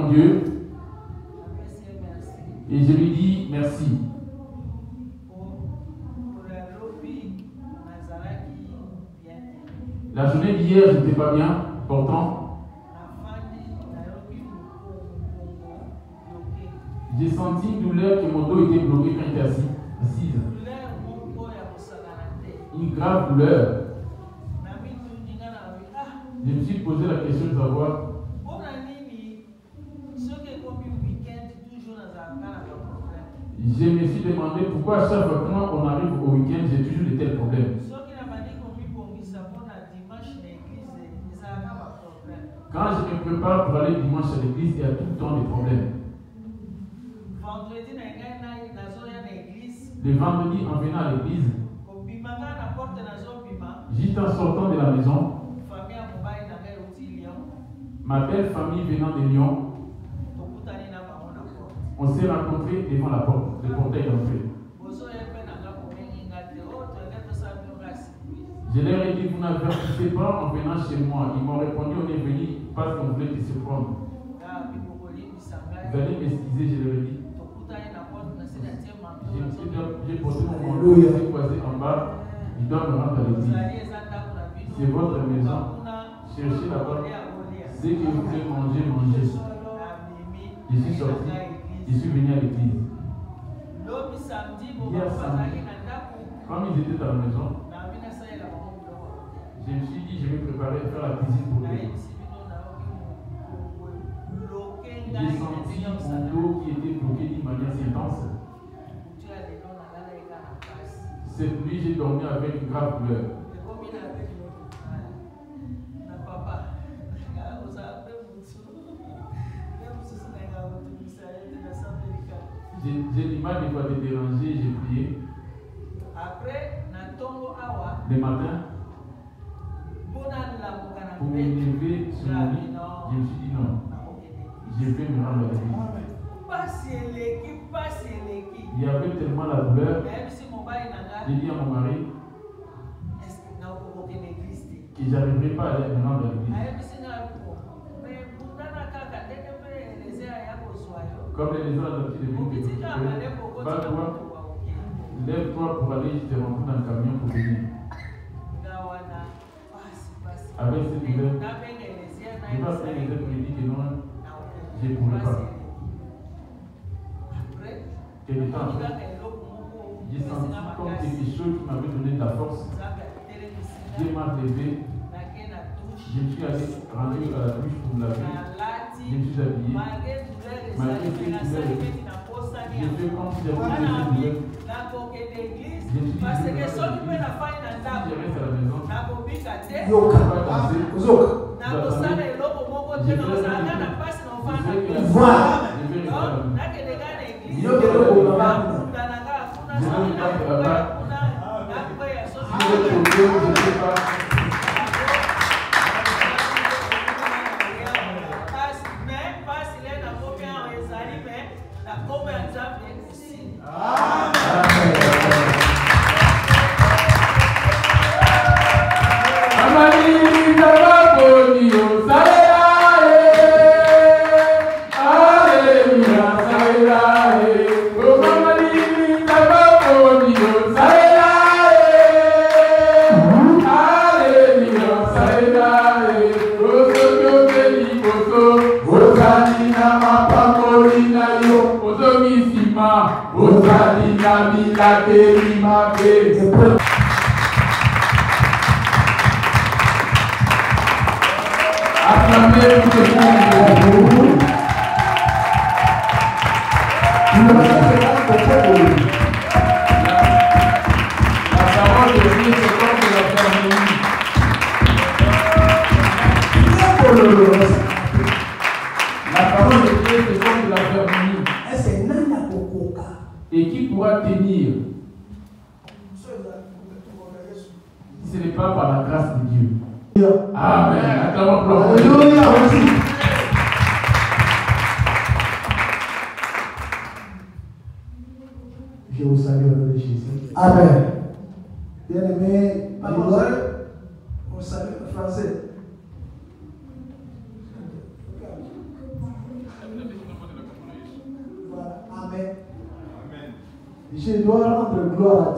mon Dieu et je lui dis merci. La journée d'hier, je n'étais pas bien, pourtant, j'ai senti une douleur que mon dos était bloqué quand j'étais assise. Une grave douleur. Je me suis posé la question de savoir je me suis demandé pourquoi à chaque fois quand on arrive au week-end, j'ai toujours de tels problèmes. Quand je me prépare pour aller dimanche à l'église, il y a tout le temps des problèmes. Le vendredi, en venant à l'église, juste en sortant de la maison, ma belle famille venant de Lyon, on s'est rencontrés devant la porte, le portail d'entrée. Je leur ai dit, vous n'avertissez pas en venant chez moi. Ils m'ont répondu, on est venu parce qu'on voulait te surprendre. Vous allez m'excuser, je leur ai dit. J'ai porté mon manteau, j'ai croisé en bas, je dois me rendre à l'église. C'est votre maison. Cherchez là-bas. Dès que vous voulez manger, mangez. Je suis sorti, je suis venu à l'église. Hier samedi, comme ils étaient à la maison, je me suis dit, je vais préparer faire la cuisine pour eux. J'ai senti mon dos qui était bloqué d'une manière si intense. Cette nuit, j'ai dormi avec une grave douleur. J'ai du mal des fois de déranger, j'ai prié. Le matin, pour m'élever sur mon lit, je me suis dit non, je vais me rendre à l'église. Il y avait tellement la douleur, j'ai dit à mon mari que je n'arriverai pas à me rendre à l'église. Comme les maisons adoptées de vie, bats-toi, lève-toi pour aller te rentrer dans le camion pour venir. Avec cette douleur, je vais faire les autres me dit que non, je ne pourrai pas. Quelque temps après, j'ai senti comme quelque chose qui m'avait donné de la force. J'ai m'en levé, je me suis allé rentrer à la douche pour me laver, je me suis habillé. Malgré cette douleur, j'ai fait comme si j'avais cette douleur. Je me suis dit, si je reste à la maison, je ne vais pas danser. Je vais rester à la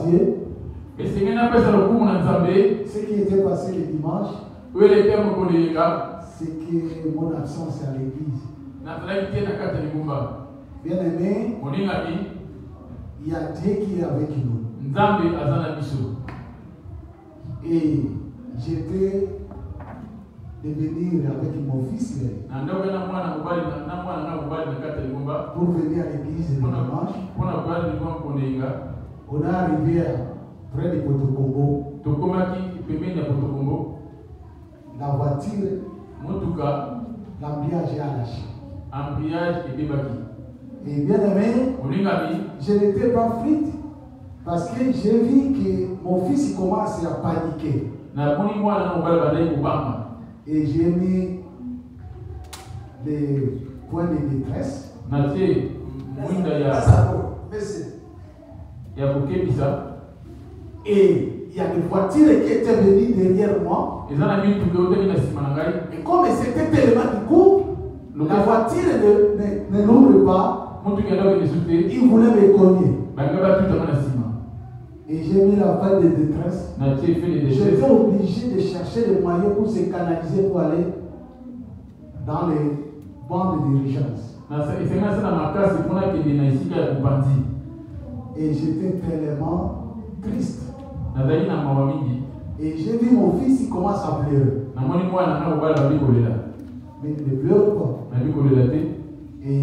Dieu. Et ce qui était passé le dimanche, c'est que mon absence à l'église. Bien aimé, il y a Dieu qui est avec nous. Et j'étais de venir avec mon fils pour venir à l'église le dimanche. On est arrivé près de Potokombo. La voiture, l'emballage est lâché. Et bien aimé, je n'étais pas frite parce que j'ai vu que mon fils commence à paniquer. Et j'ai mis des points de détresse. Et il y a des voitures qui étaient venues derrière moi. Et comme c'était tellement du coup, la voiture ne l'ouvre pas. Il voulait me cogner. Et j'ai mis la vague de détresse. J'étais obligé de chercher les moyens pour se canaliser pour aller dans les bancs de dirigeance. Et j'étais tellement triste. Et j'ai vu mon fils, il commence à pleurer. Mais il ne pleure pas. Et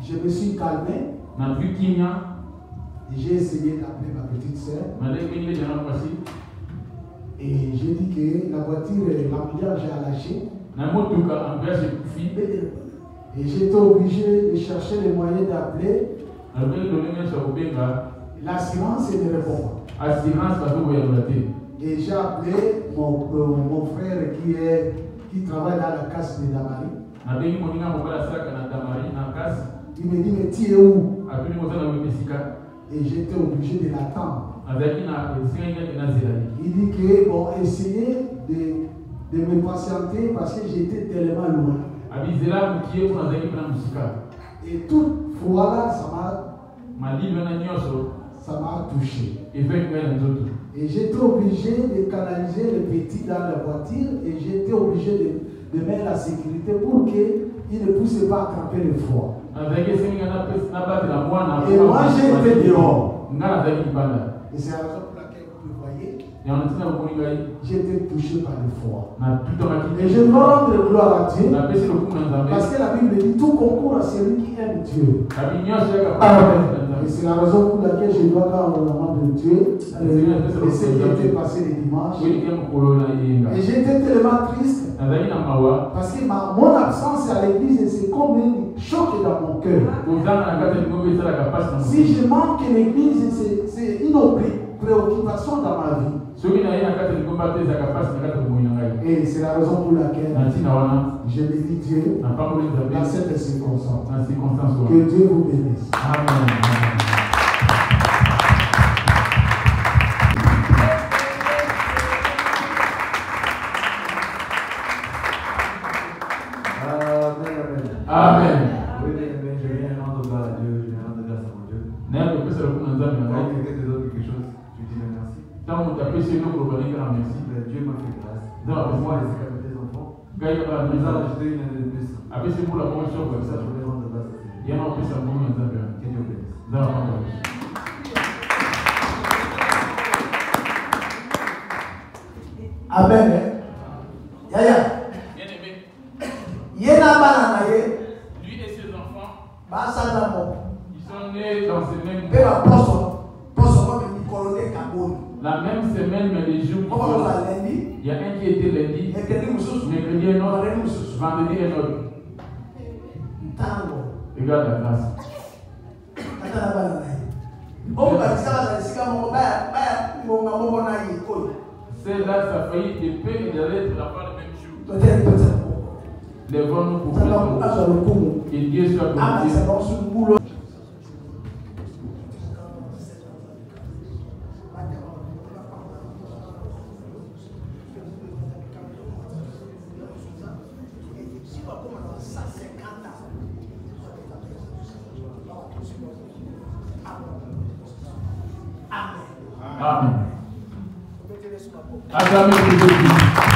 je me suis calmé. J'ai essayé d'appeler ma petite sœur. Et j'ai dit que la voiture, l'emballage a lâché. Et j'étais obligé de chercher les moyens d'appeler. L'assurance ne répond pas. Et j'ai appelé mon frère qui travaille dans la casse de Damari. Il me dit, mais tu es où? Et j'étais obligé de l'attendre. Il dit que, bon, essayez de me patienter parce que j'étais tellement loin. Et toutefois là, ça m'a touché. Et j'étais obligé de canaliser les petits dans la voiture et j'étais obligé de mettre la sécurité pour qu'ils ne puissent pas attraper le froid. Et moi j'étais dehors. Et c'est la raison pour laquelle vous voyez, j'étais touché par le froid. Et je dois rendre gloire à Dieu. Parce que la Bible dit tout concourt à celui qui aime Dieu. Et c'est la raison pour laquelle je dois rendre le nom de Dieu. Et ce qui était passé le dimanche. Et j'étais tellement triste. Parce que mon absence à l'église, c'est comme un choc dans mon cœur. Si je manque l'église, c'est une préoccupation dans ma vie. Et c'est la raison pour laquelle je bénis Dieu dans cette circonstance. Que Dieu vous bénisse. Amen. Amen. Oui, mais je viens rendre gloire à Dieu, je viens rendre grâce à mon Dieu. Quand quelqu'un te donne quelque chose, tu dis merci. Dieu m'a fait grâce. Pour moi, et c'est avec tes enfants. Nous avons acheté une année de plus. Ça, je voulais rendre grâce à Dieu. Que Dieu bénisse. Amen. Yaya. Lui et ses enfants, Ils sont nés dans ce même mois. La même semaine, mais les jours il y a un qui était lundi, mercredi un autre, vendredi un autre. Regarde la grâce. C'est là, ça a failli de peu et d'aller pour la fin le même jour. Lèvons-nous pour que Dieu soit glorifié. Amen. Acclamez pour Jésus.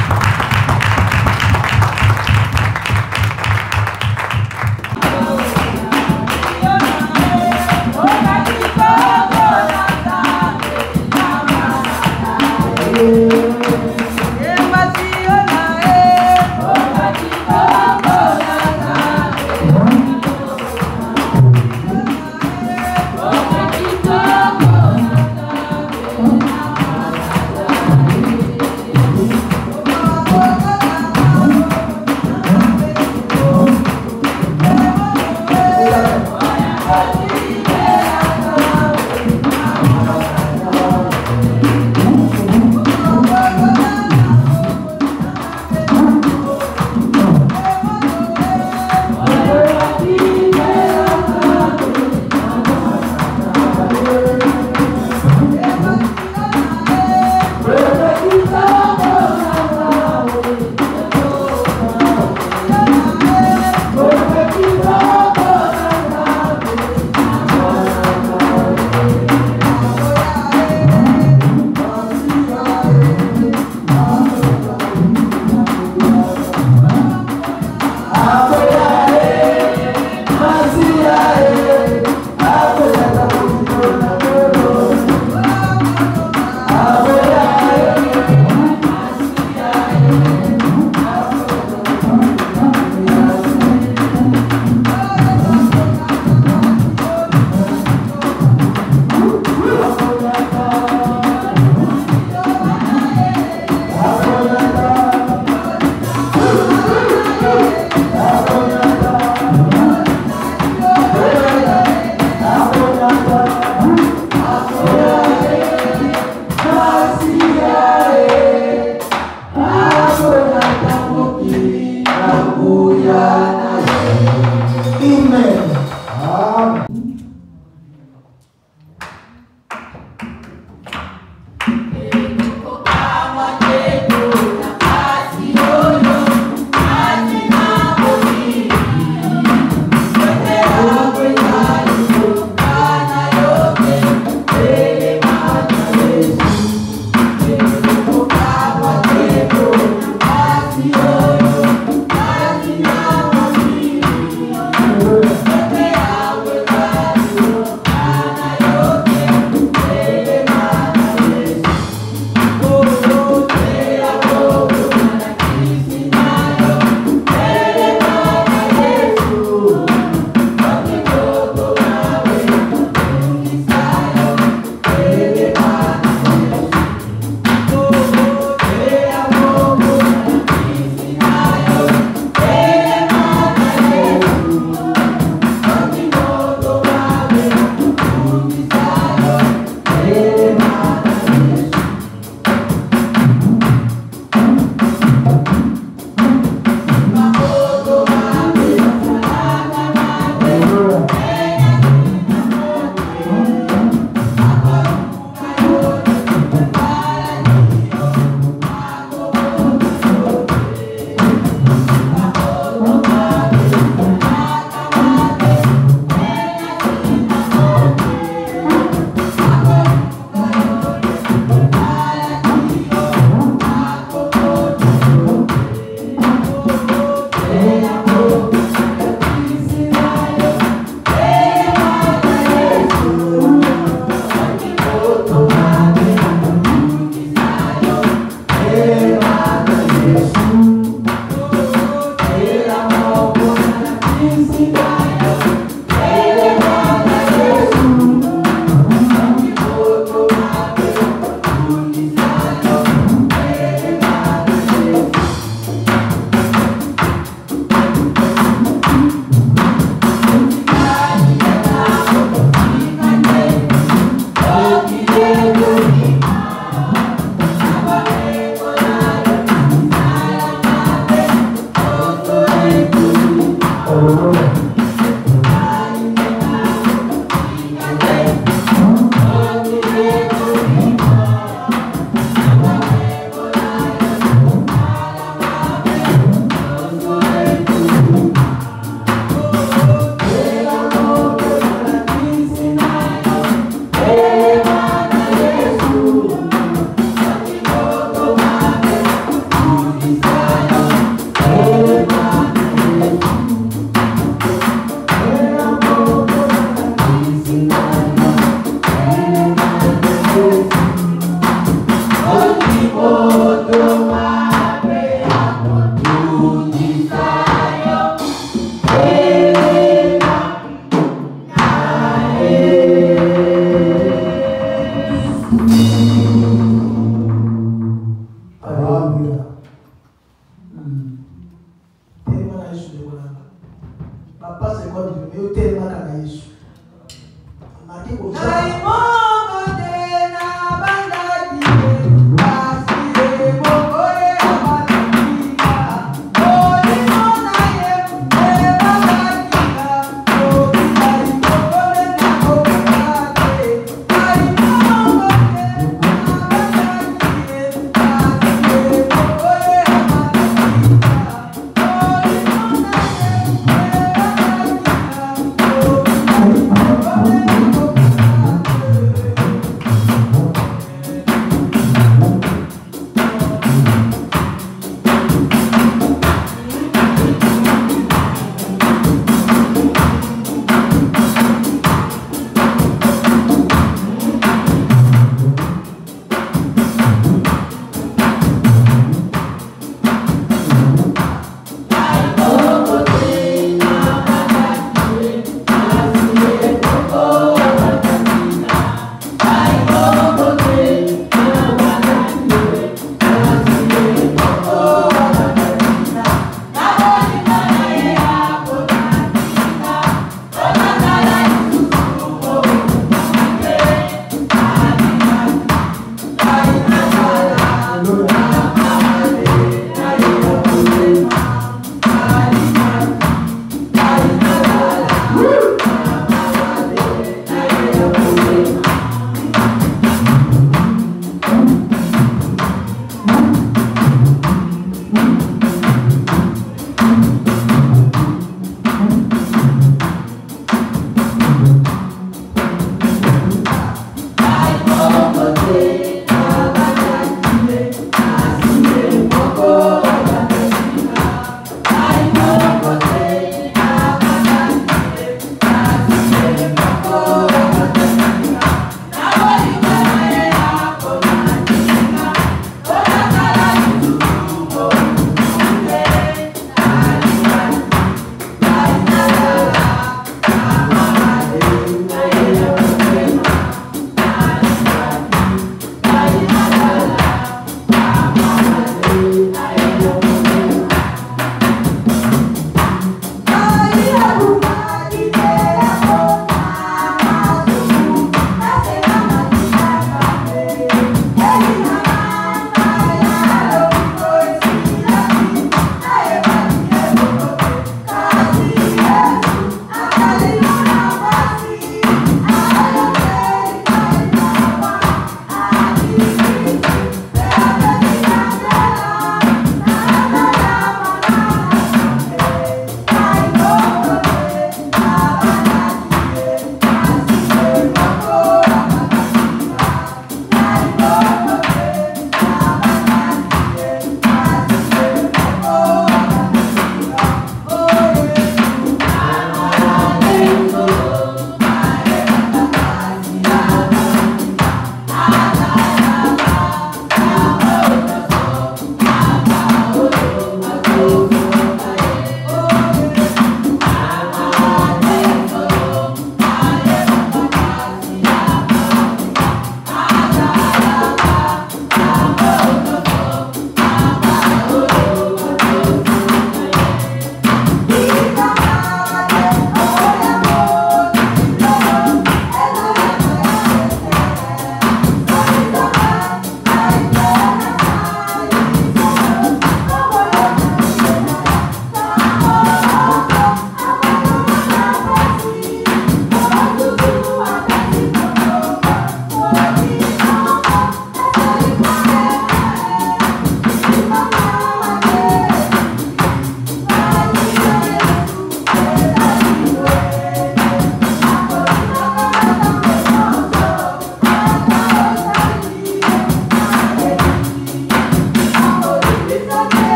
Tellement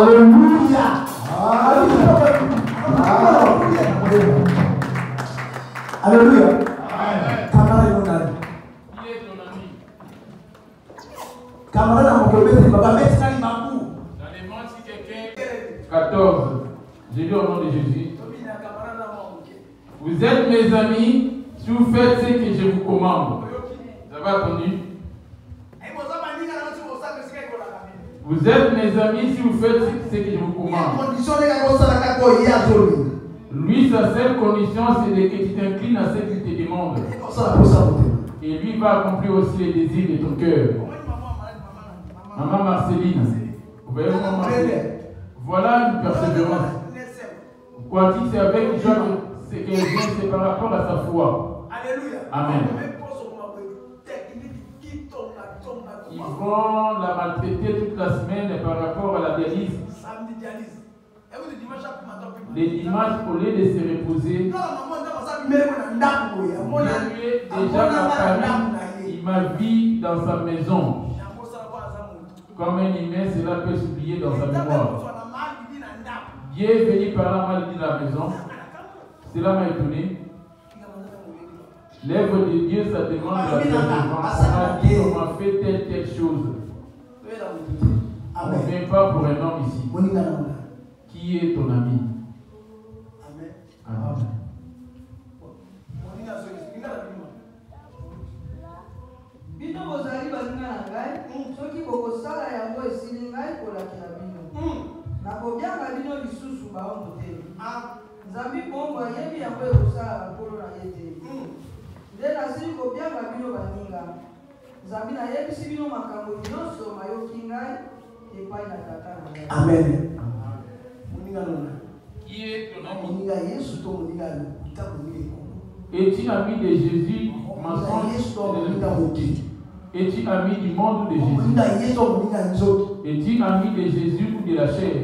Alléluia. Alléluia. Camarade, Qui est ton ami? camarade, on peut mettre Baba mettre dans les bambous. Dans les mondes, si quelqu'un. 14. J'ai lu au nom de Jésus. Vous êtes mes amis si vous faites ce que je vous commande. Vous avez entendu? Vous êtes mes amis si vous faites ce que je vous commande. Lui, sa seule condition, c'est que tu t'inclines à ce qu'il te demande. Et lui va accomplir aussi les désirs de ton cœur. Maman Marceline, vous voyez maman Marceline? Voilà une persévérance. Quoi dit, c'est avec joie que c'est qu'elle vient, c'est par rapport à sa foi. Alléluia. Amen. Ils vont la maltraiter toute la semaine par rapport à la dialyse. Les dimanches, au lieu de se reposer, déjà ma famille, il m'a vu dans sa maison. Comme un humain, cela peut s'oublier dans sa mémoire. Dieu est venu par la maladie de la maison. Cela m'a étonné. L'œuvre de Dieu, ça demande la persévérance. On a fait telle chose. On ne vient pas pour un homme ici. Qui est ton ami? Amen. Bino bozali baninga na ngai soki bokosala yango esili ngai kolakela bino nakobyanga bino lisusu baondo te nzambi bongo ayebi yango ekosala bakolo na ye te nde nasili kobyanga bino baninga nzambi nayebisi bino makambo nyonso mayoki ngai epai na tata na ngai. Amen. Qui est ton ami? Es-tu ami de Jésus, mensonge? Es-tu ami du monde ou de Jésus? Es-tu ami de Jésus ou de la chair?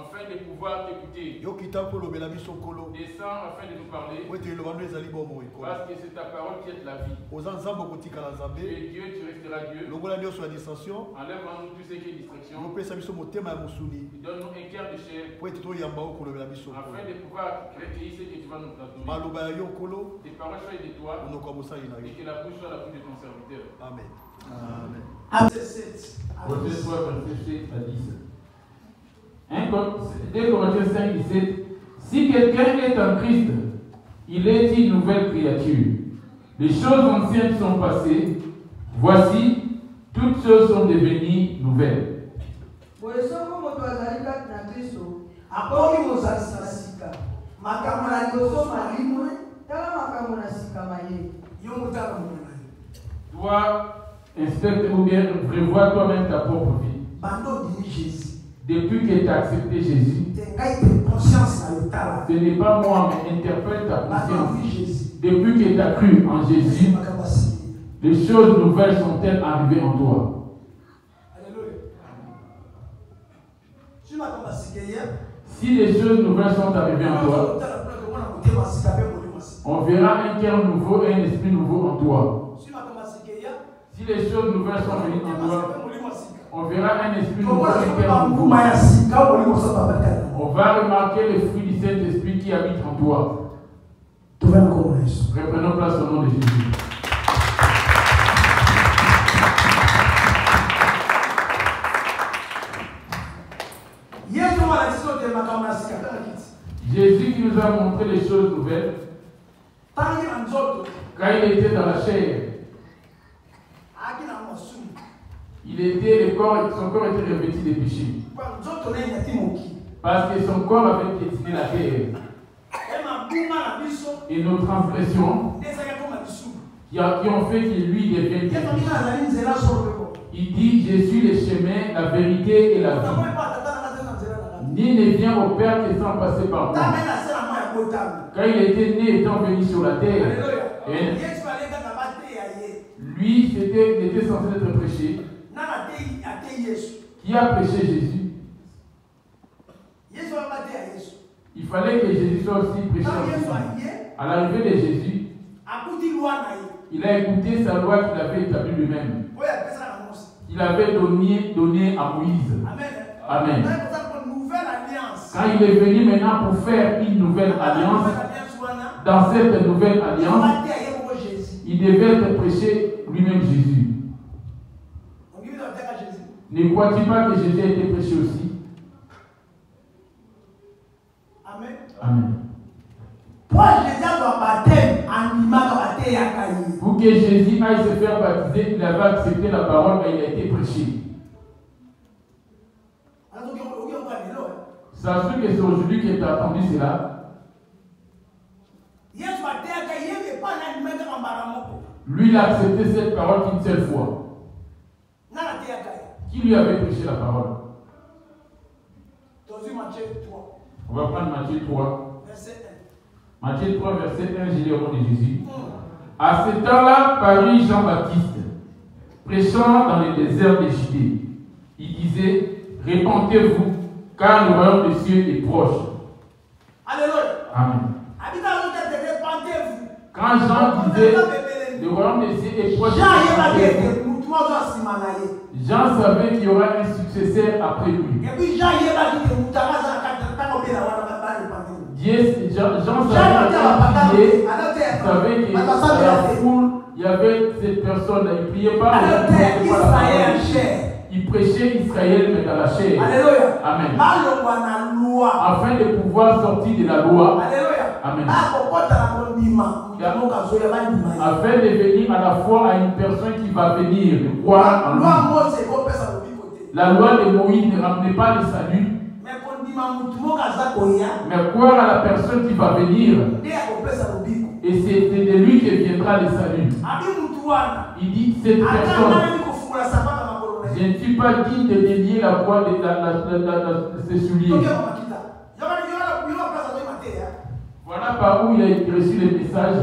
afin de pouvoir t'écouter. Descends afin de nous parler. Parce que c'est ta parole qui est la vie. Tu es Dieu, tu resteras Dieu. Enlève-nous tout ce qui est distraction. Donne-nous un cœur de chair. Afin de pouvoir recueillir ce que tu vas nous donner. Des paroles soient de toi. Et que la bouche soit la bouche de ton serviteur. Amen. Amen. Verset 3, verset 7 à 10. 2 Corinthiens 5, 17. Si quelqu'un est en Christ, il est une nouvelle créature. Les choses anciennes sont passées. Voici, toutes choses sont devenues nouvelles. Toi, inspecte ou bien prévois toi-même ta propre vie. Depuis que tu as accepté Jésus, ce n'est pas moi, mais interpelle ta conscience. Depuis que tu as cru en Jésus, les choses nouvelles sont-elles arrivées en toi? Si les choses nouvelles sont arrivées en toi, on verra un cœur nouveau et un esprit nouveau en toi. Si les choses nouvelles sont venues en toi, on verra un esprit nouveau et un cœur nouveau. On va remarquer le fruit du Saint-Esprit qui habite en toi. Reprenons place au nom de Jésus. Jésus qui nous a montré les choses nouvelles, quand il était dans la chair, son corps était revêtu de péché. Parce que son corps avait piétiné la terre. Et nos transgressions qui ont fait que lui devienne péché. Il dit, je suis le chemin, la vérité et la vie. Ni ne vient au Père que sans passer par moi. Quand il était né étant venu sur la terre, lui, il était censé être prêché. Qui a prêché Jésus? Il fallait que Jésus soit aussi prêché. À l'arrivée de Jésus, il a écouté sa loi qu'il avait établie lui-même. Il avait donné à Moïse. Amen. Quand il est venu maintenant pour faire une nouvelle alliance, dans cette nouvelle alliance, il devait être prêché lui-même Jésus. Ne crois-tu pas que Jésus a été prêché aussi? Amen. Amen. Pour que Jésus aille se faire baptiser, il avait accepté la parole et il a été prêché. Sache que c'est aujourd'hui que tu as entendu cela. Lui, il a accepté cette parole qu'une seule fois. Qui lui avait prêché la parole? On va prendre Matthieu 3. Matthieu 3, verset 1, j'ai lu au nom de Jésus. À ce temps-là, parut Jean-Baptiste, prêchant dans les déserts de Judée. Il disait, répentez-vous, car le royaume des cieux est proche. Amen. Quand Jean disait, le royaume des cieux est proche, Jean savait qu'il y aura un successeur après lui. Jean savait que la foule, il y avait cette personne-là, il ne priait pas. Il prêchait Israël, mais dans la chair. Alléluia. Amen. Loi. Afin de pouvoir sortir de la loi. Alléluia. Amen. Afin de venir à la foi à une personne qui va venir croire en lui. La loi de Moïse ne ramenait pas le salut. Mais croire à la personne qui va venir. Et c'est de lui que viendra le salut. Il dit cette personne. Je ne suis pas digne de délier la croix de ses souliers. Voilà par où il a reçu le message.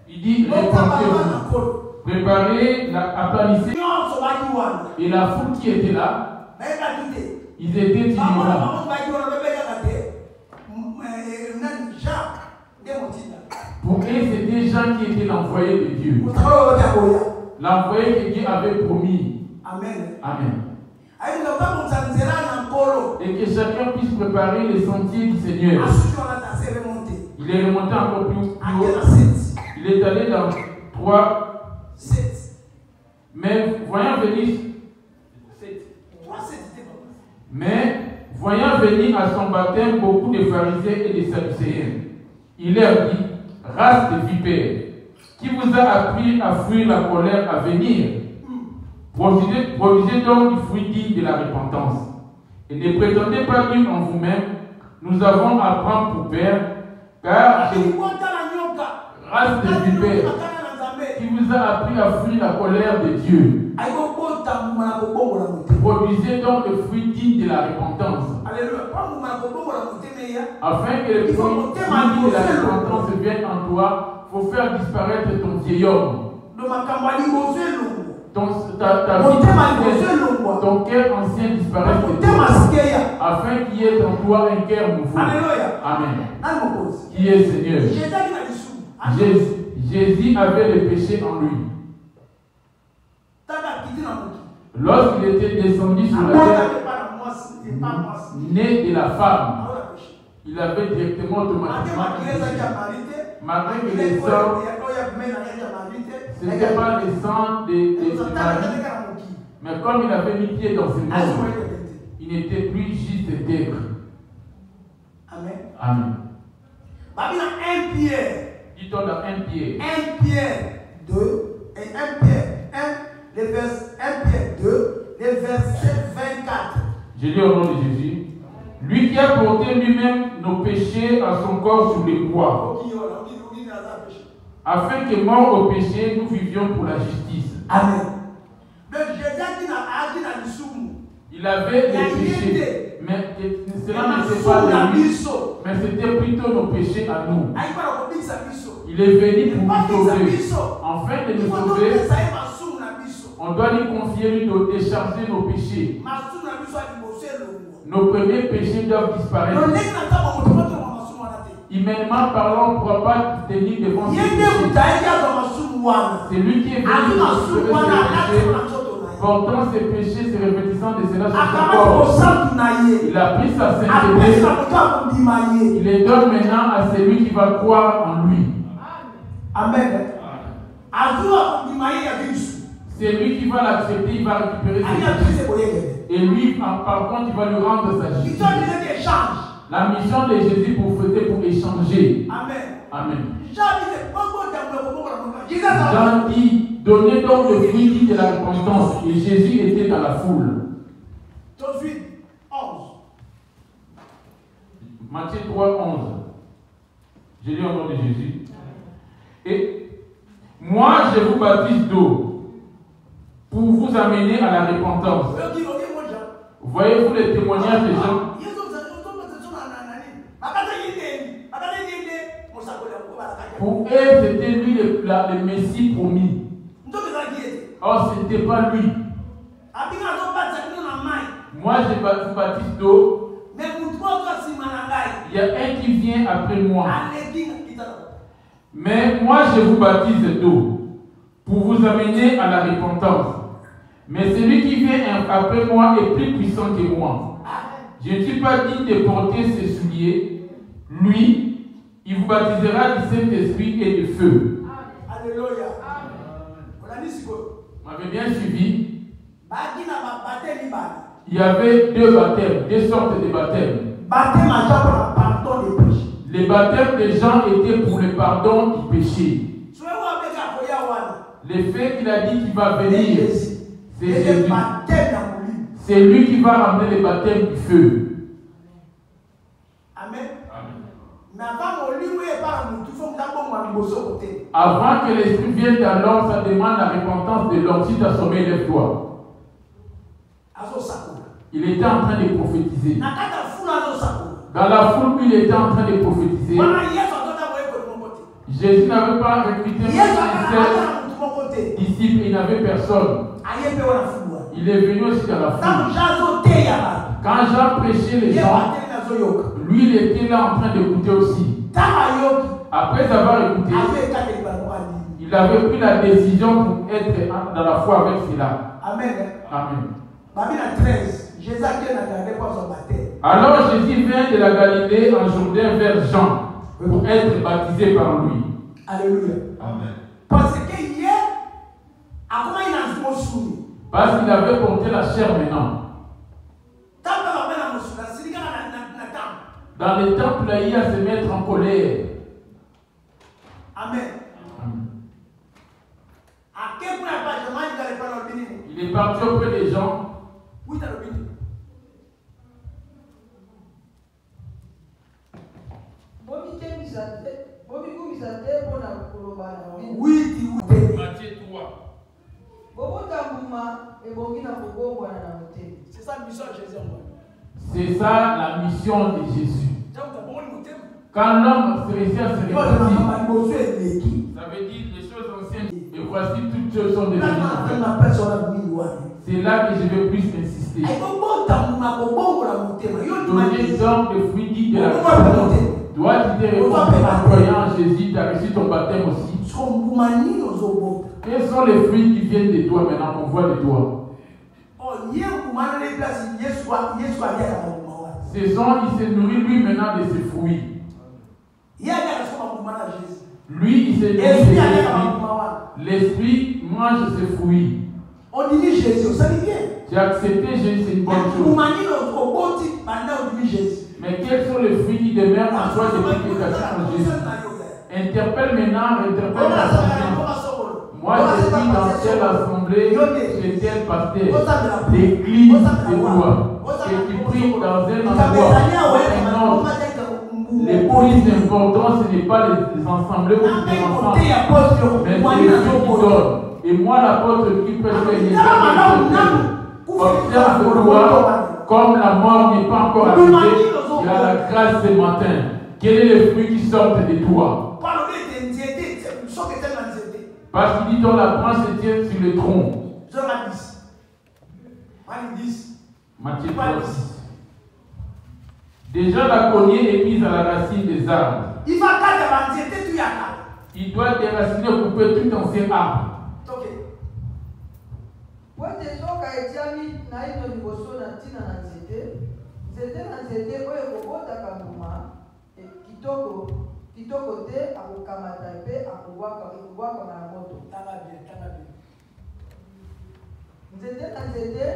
Il dit préparez, aplanissez. Et la foule qui était là, ils étaient ignorants. Pour eux, c'était des gens qui étaient l'envoyé de Dieu. L'envoyé que Dieu avait promis. Amen. Amen. Et que chacun puisse préparer les sentiers du Seigneur. Il est remonté encore plus haut. Il est allé dans 3, 7. Mais voyant venir à son baptême beaucoup de pharisiens et de sadducéens, il leur dit: race de vipères, qui vous a appris à fuir la colère à venir? Produisez donc du fruit digne de la repentance. Et ne prétendez pas dire en vous-même: nous avons à prendre pour père, car race de vipères, qui vous a appris à fuir la colère de Dieu. Produisez donc le fruit digne de la repentance. Afin que le fruit digne de la repentance vienne en toi, il faut faire disparaître ton vieil homme. Ta vie, ton cœur ancien disparaît de toi, afin qu'il y ait en toi un cœur nouveau. Amen. Qui est Seigneur? Jésus avait le péché en lui. Lorsqu'il était descendu sur la terre, né de la femme, il avait directement automatiquement malgré que les sangs, ce n'était pas les sangs de Marie, mais comme il avait mis pied dans ce monde, il n'était plus juste d'être. Amen. Amen. Dit-on dans 1 Pierre. 1 Pierre 2 et 1 Pierre 1, les versets 1 Pierre 2, les versets 24. Je lis au nom de Jésus. Lui qui a porté lui-même nos péchés à son corps sur les croix, afin que mort au péché, nous vivions pour la justice. Amen. Il avait des péchés, mais cela n'était pas de lui, mais c'était plutôt nos péchés à nous. Il est venu pour nous sauver. Afin de nous sauver, on doit lui confier, lui de décharger nos péchés. Nos premiers péchés doivent disparaître. Humainement parlant, on ne pourra pas tenir devant ses péchés. C'est lui qui est venu pour sauver ses péchés, portant ses péchés, se revêtissant de cela sur son corps. Il a pris sa sainteté. Il les donne maintenant à celui qui va croire en lui. Amen. C'est lui qui va l'accepter, il va récupérer ses péchés. Et lui, par contre, il va lui rendre sa justice. La mission de Jésus pour échanger. Amen. Amen. Jean dit, donnez donc le fruit de la repentance. Et Jésus était dans la foule. Matthieu 3, 11. Je lis au nom de Jésus. Et moi, je vous baptise d'eau pour vous amener à la repentance. Voyez-vous les témoignages des gens? Pour eux, c'était lui le Messie promis. Or, ce n'était pas lui. Moi, je vous baptise d'eau. Il y a un qui vient après moi. Mais moi je vous baptise d'eau pour vous amener à la repentance. Mais celui qui vient après moi est plus puissant que moi. Je ne suis pas digne de porter ses souliers. Lui, il vous baptisera du Saint-Esprit et de feu. Alléluia. Vous m'avez bien suivi? Il y avait deux baptêmes, deux sortes de baptêmes. Les baptêmes des gens étaient pour le pardon du péché. Le fait qu'il a dit qu'il va venir, c'est Jésus. C'est lui qui va ramener le baptême du feu. Amen. Avant que l'esprit vienne dans l'homme, ça demande la repentance de l'homme. Si tu as sommeil, lève-toi. Il était en train de prophétiser. Dans la foule, il était en train de prophétiser. Jésus n'avait pas recruté ses disciples, il n'avait personne. Il est venu aussi dans la foule. Quand Jean prêchait les gens, lui il était là en train d'écouter aussi. Après avoir écouté, il avait pris la décision pour être dans la foi avec cela. Amen. Amen. Alors Jésus vient de la Galilée en Jourdain vers Jean pour être baptisé par lui. Alléluia. Amen. Parce que hier, parce qu'il avait porté la chair maintenant. Dans le temple, là, il a se mettre en colère. Amen. Il est parti auprès des gens. Oui, Matthieu 3. C'est ça la mission de Jésus. C'est ça la mission de Jésus. Quand l'homme se réussit à se répartir, ça veut dire les choses anciennes. Et voici toutes choses sont devenues nouvelles. C'est là que je vais plus insister. Donner donc le fruit dit de la vie. Dois-tu te répondre en croyant en Jésus, tu as reçu ton baptême aussi. Quels sont les fruits qui viennent de toi maintenant, qu'on voit de toi? Ce sont, il se nourrit lui maintenant de ses fruits. Lui, il se nourrit de ses fruits. L'esprit mange ses fruits. On dit Jésus, ça dit bien. Tu as accepté Jésus, c'est une bonne chose. Mais quels sont les fruits qui demeurent en toi depuis que tu as changé Jésus? Interpelle maintenant, interpelle la conscience. Moi, je suis dans telle assemblée, chez tel pasteur, l'église de toi, que tu pries dans un endroit, un autre. Le plus important, ce n'est pas les ensemblés où tu es ensemble, mais c'est le fruit qui donne. Et moi, l'apôtre qui peut faire les observe-toi, comme la mort n'est pas encore arrivée, il y a la grâce ce matin. Quel est le fruit qui sort de toi? Parce qu'il dit dans la branche se tient sur le tronc. Matthieu 10. Déjà la cognée est mise à la racine des arbres. Il doit déraciner ou couper tout ancien arbre. kitoko te akokamata mpe akobwaka na moto. Tanga bien. Nzete na nzete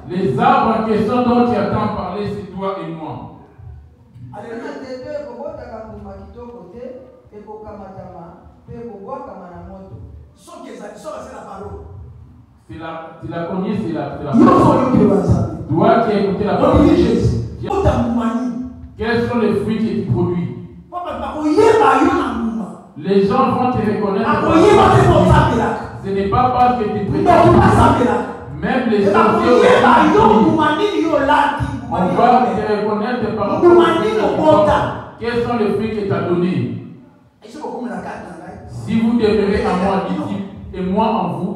les arbres en question dont tu attends parler, c'est toi et moi. C'est la première, c'est la parole. Toi qui as écouté la parole. Quels sont les fruits que tu produis? Les gens vont te reconnaître. Ce n'est pas parce que tu prétends. Même les sorciers on va te reconnaître par rapport. Quels sont les fruits que tu as donnés? Si vous demeurez en moi, dit-il, et moi en vous,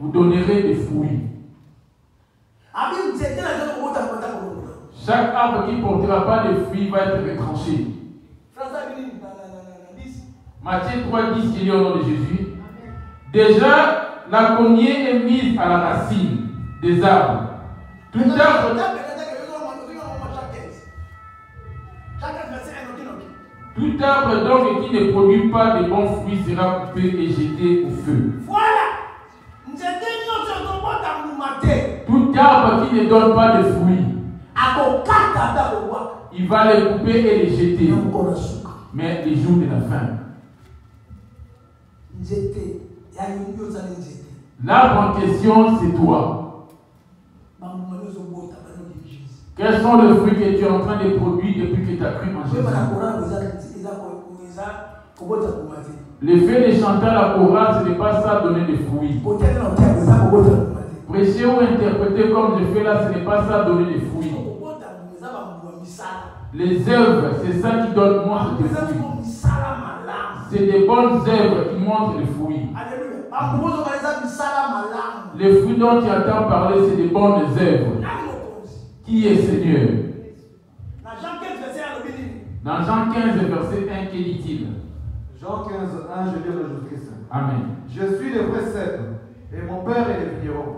vous donnerez des fruits. Chaque arbre qui ne portera pas de fruits va être retranché. Matthieu 3,10, il est au nom de Jésus. Déjà, la cognée est mise à la racine des arbres. Tout arbre donc qui ne produit pas de bons fruits sera coupé et jeté au feu. Voilà. Tout arbre qui ne donne pas de fruits, il va les couper et les jeter. Mais les jours de la fin. L'arbre en question, c'est toi. Quels sont les fruits que tu es en train de produire depuis que tu as cru en Jésus? Le fait de chanter la chorale, ce n'est pas ça donner des fruits. Prêcher ou interpréter comme je fais là, ce n'est pas ça donner des fruits. Les œuvres, c'est ça qui donne montre des fruits. C'est des bonnes œuvres qui montrent les fruits. Les fruits dont tu entends parler, c'est des bonnes œuvres. Qui est Seigneur? Dans Jean 15, verset 1, que dit-il? Jean 15, 1, je lis le Jésus-Christ. Amen. Je suis le vrai cèdre, et mon Père est le vigneron.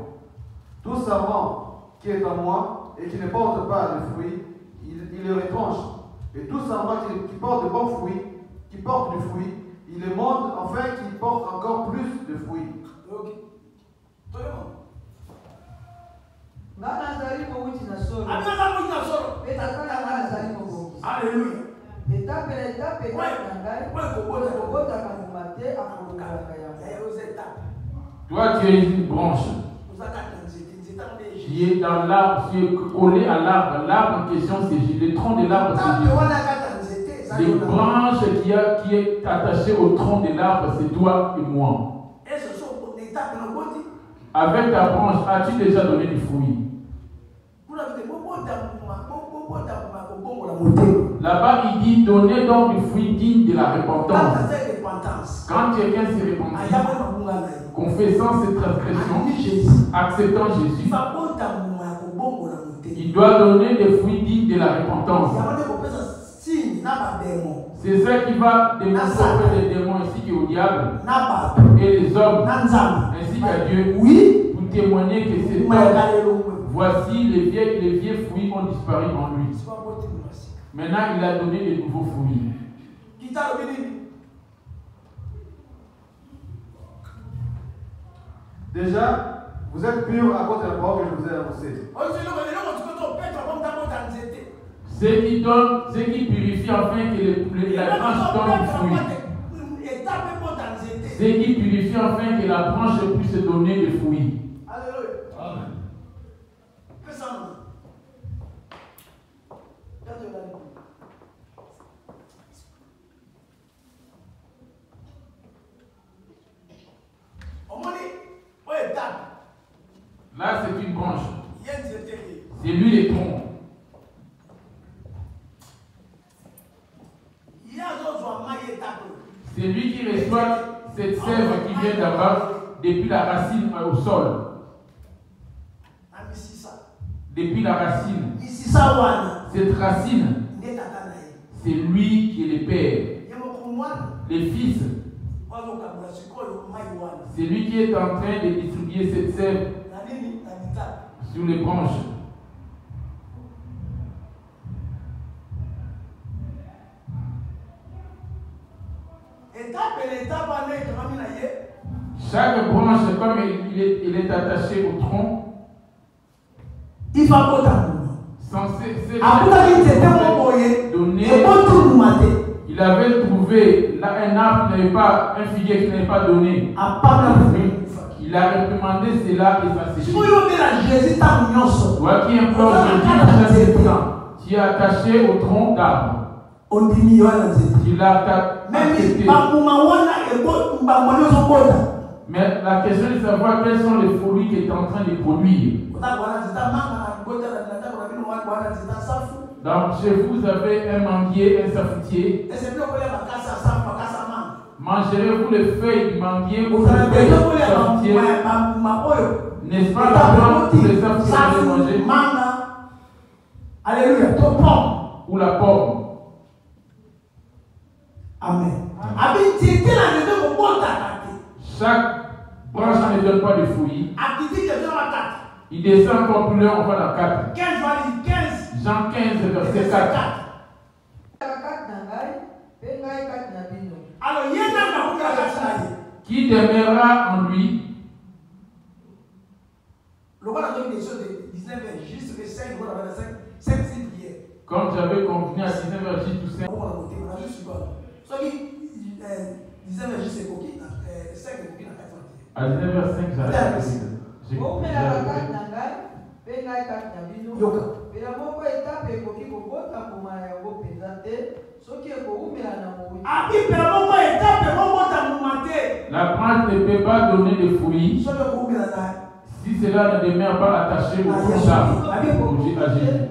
Tout sarment qui est en moi et qui ne porte pas de fruits, il le retranche. Et tout sarment qui porte de bons fruits, qui porte du fruit, il le monte afin qu'il porte encore plus de fruits. Alléluia. Toi, tu es une branche qui est dans l'arbre, qui est collé à l'arbre. L'arbre en question, c'est le tronc de l'arbre, c'est Jésus. Les branches qui est attachée au tronc de l'arbre, c'est toi et moi. Avec ta branche, as-tu déjà donné du fruit? Là-bas, il dit donnez donc du fruit digne de la repentance. Quand quelqu'un se repentit, confessant ses transgressions, acceptant Jésus, il doit donner des fruits dignes de la repentance. C'est ça qui va démontrer auprès des démons ainsi qu'au diable et les hommes ainsi qu'à Dieu pour témoigner que c'est homme. Voici les vieux fruits ont disparu en lui. Maintenant, il a donné de nouveaux fruits. Déjà, vous êtes purs à cause de la parole que je vous ai annoncée. Ce qui purifie afin que la branche donne du fruit. Ce qui purifie afin que la branche puisse donner des fruits. Amen. Là, c'est une branche. C'est lui le tronc. C'est lui qui reçoit cette sève qui vient d'abord depuis la racine au sol. Depuis la racine. Cette racine, c'est lui qui est le Père. Les fils, c'est lui qui est en train de distribuer cette sève sur les branches. Chaque branche, comme il est attaché au tronc, il va censé donner. Il avait trouvé là, un arbre qui n'avait pas, un figuier qui n'avait pas donné. Il a réprimandé cela et ça s'est fait. Toi qui implore Jésus, tu es attaché au tronc d'arbre. Tu l'as accepté. Mais la question est de savoir quels sont les fruits que tu es en train de produire. Donc chez vous, vous avez un manguier, un safoutier. Mangerez-vous les feuilles du manguier ou Vous les avez feuilles besoin de sorcières? les N'est-ce pas la plante ou les arbres que vous allez manger? Alléluia. Ton pomme. Ou la pomme. Amen. Chaque branche ne donne pas de fruits. Il descend encore plus loin, on va dans 4. Jean 15, verset 4. Qui demeurera en lui? Comme j'avais convenu à 19h tout 5. À 19h05, j'arrête. La plante ne peut pas donner de fruits si cela ne demeure pas attaché au contact à Jésus.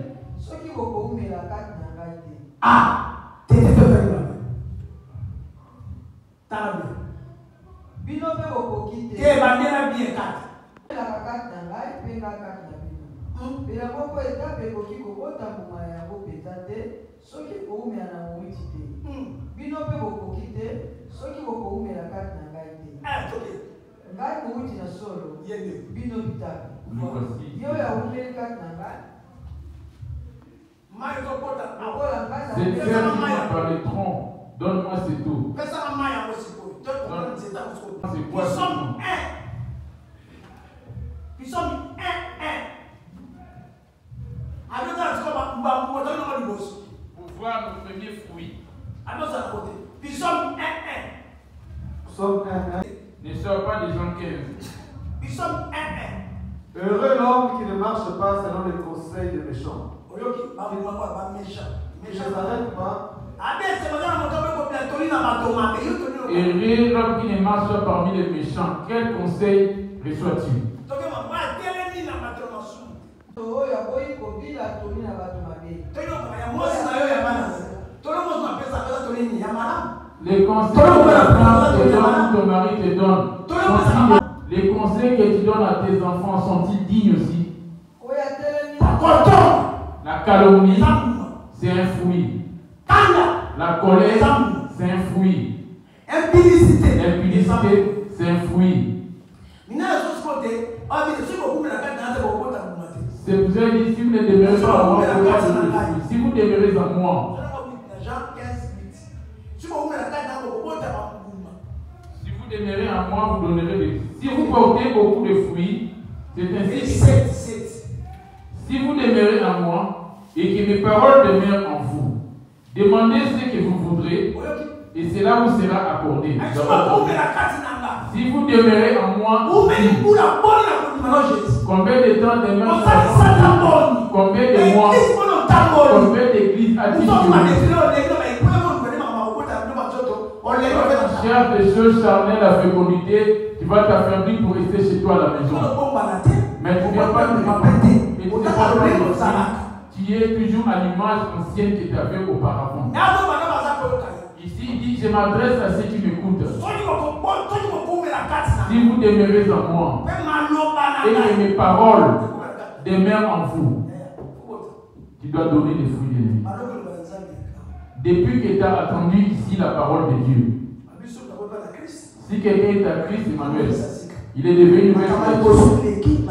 Cette terre qui m'a par le tronc, donne-moi c'est tout. C'est quoi ce nom? Nous sommes Pour voir nos premiers fruits. Nous sommes Ne sors pas des gens 15. Nous sommes Heureux l'homme qui ne marche pas selon les conseils des méchants. Qui ne s'arrête pas. Heureux l'homme qui ne marche pas parmi les méchants. Quel conseil reçois-tu? Les conseils que ta femme te donne, ton mari te donne, les conseils que tu donnes à tes enfants sont-ils dignes aussi? La calomnie, c'est un fruit. La colère, c'est un fruit. L'impudicité, c'est un fruit. C'est pour ça que si vous ne demeurez pas en moi, vous n'avez pas de fruit. Si vous demeurez en moi, si vous demeurez en moi, vous donnerez des fruits. Si vous portez beaucoup de fruits, c'est ainsi. Si vous demeurez en moi et que mes paroles demeurent en vous, demandez ce que vous voudrez et cela vous sera accordé. Si vous demeurez en moi, combien de temps demeure combien de mois, combien d'églises a-t-il cherche des choses charnelles à fécondité, tu vas t'affaiblir pour rester chez toi à la maison. Mais tu ne viens pas tu es toujours à l'image ancienne que tu avais auparavant. Ici, il dit, je m'adresse à ceux qui m'écoutent. Si vous demeurez en moi et que mes paroles demeurent en vous, tu dois donner des fruits de vie. Depuis que tu as attendu ici la parole de Dieu, si quelqu'un est à Christ, Emmanuel, il est devenu nouvelle.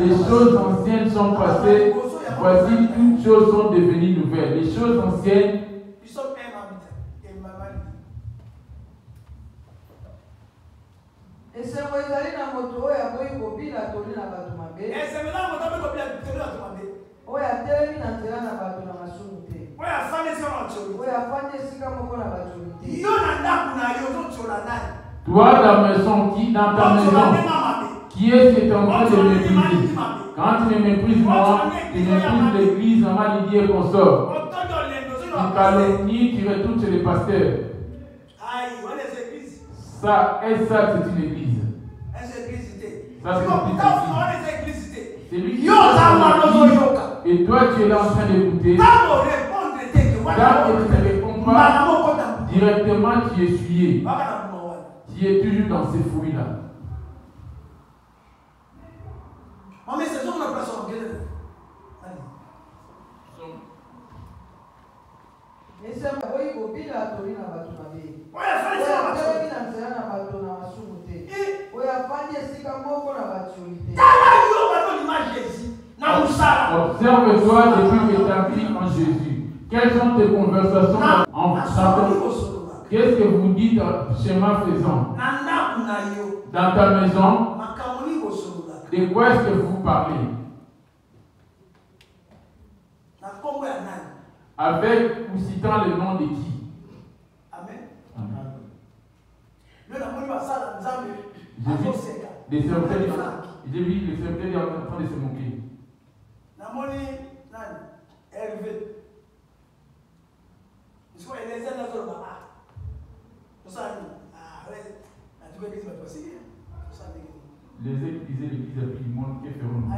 Les choses anciennes sont passées, voici toutes choses sont devenues nouvelles. Les choses anciennes. Toi, dans ta maison, qui est en train de mépriser? Quand tu me méprises moi, tu méprises l'église, maman Lydie et consort. Tu calomnies, tu retournes chez les pasteurs. Ça, et ça, c'est une église. Ça, c'est une église. C'est lui qui et toi, tu es là en train d'écouter. Quand tu ne réponds pas, directement, tu es essuyé. qui est toujours dans ces fruits-là. Mais c'est ça qu'on a place en gueule. Et c'est un peu comme il a donné la bâton à lui. Oui, il fallait faire la bâton. Il a donné la bâton à la soumoute. Oui, il a fait des sicamos pour la bâton. Observe-toi depuis que tu as pris en Jésus. Quelles sont tes conversations en qu'est-ce que vous dites chemin faisant? Dans ta maison, de quoi est-ce que vous parlez? Avec ou citant le nom de qui? Amen. Amen. J'ai vu les serviteurs en train de se moquer. Les églises disaient l'église a pris du monde, que ferons-nous?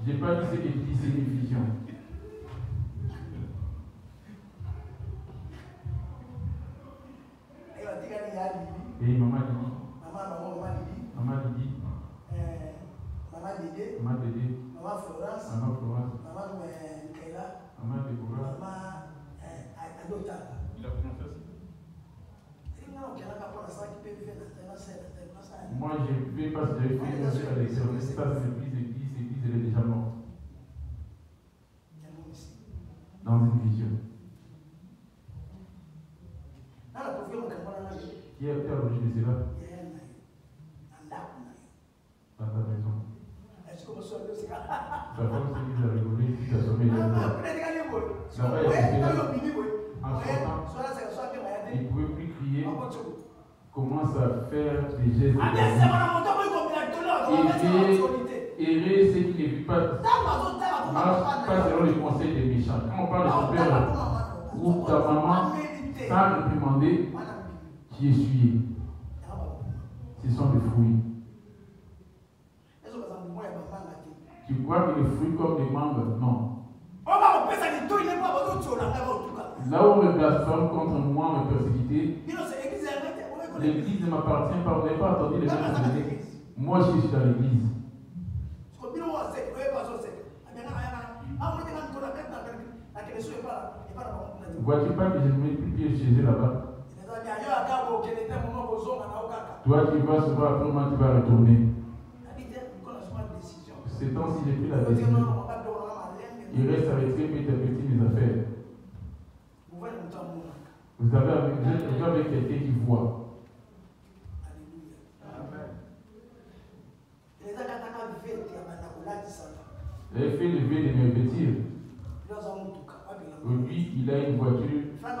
J'ai pas dit ce qu'il dit, c'est une vision. Et maman Lili, maman Dédé, maman Florence, maman Déborah. Il a commencé aussi. Moi, je ne vais pas se dire que j'avais fait à l'extérieur. Ça, c'est l'église, elle est déjà morte. Dans une vision. Qui a été à l'origine de cela? Dans ta maison. Ta femme s'est mise à rigoler, puis t'as sommé les gens. Là-bas, il ne pouvait plus crier. Commence à faire des gestes. Errer, c'est qu'il ne vit pas. Marche pas selon les conseils des méchants. Quand on parle de ton père ou ta maman, sans réprimander, tu es essuyé. Ce sont des fruits. Tu crois que les fruits comme les mangues? Non. Là où me blasphème contre moi, me persécuter, l'église ne m'appartient pas. Vous n'avez pas entendu les mêmes choses. Moi, je suis dans l'église. Vois-tu pas que je ne mets plus pied chez eux là-bas? Toi, tu vas souvent après moi, tu vas retourner. Ces temps-ci, j'ai pris la décision. Il reste avec eux petit à petit mes affaires. Vous avez avec quelqu'un qui voit. Il a fait lever de mes vêtements. Lui, il a une voiture. Pas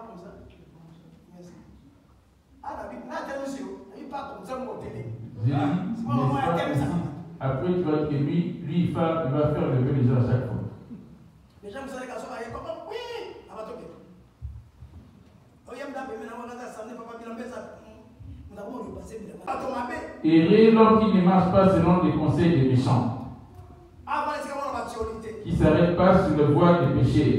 comme ça. Merci. Après, tu vois que lui, il va faire lever les gens à chaque fois. Les gens, vous savez qu'à ce moment-là, oui, à votre toque. Et l'homme qui ne marche pas selon les conseils des méchants, qui ne s'arrête pas sur le voie des péchés.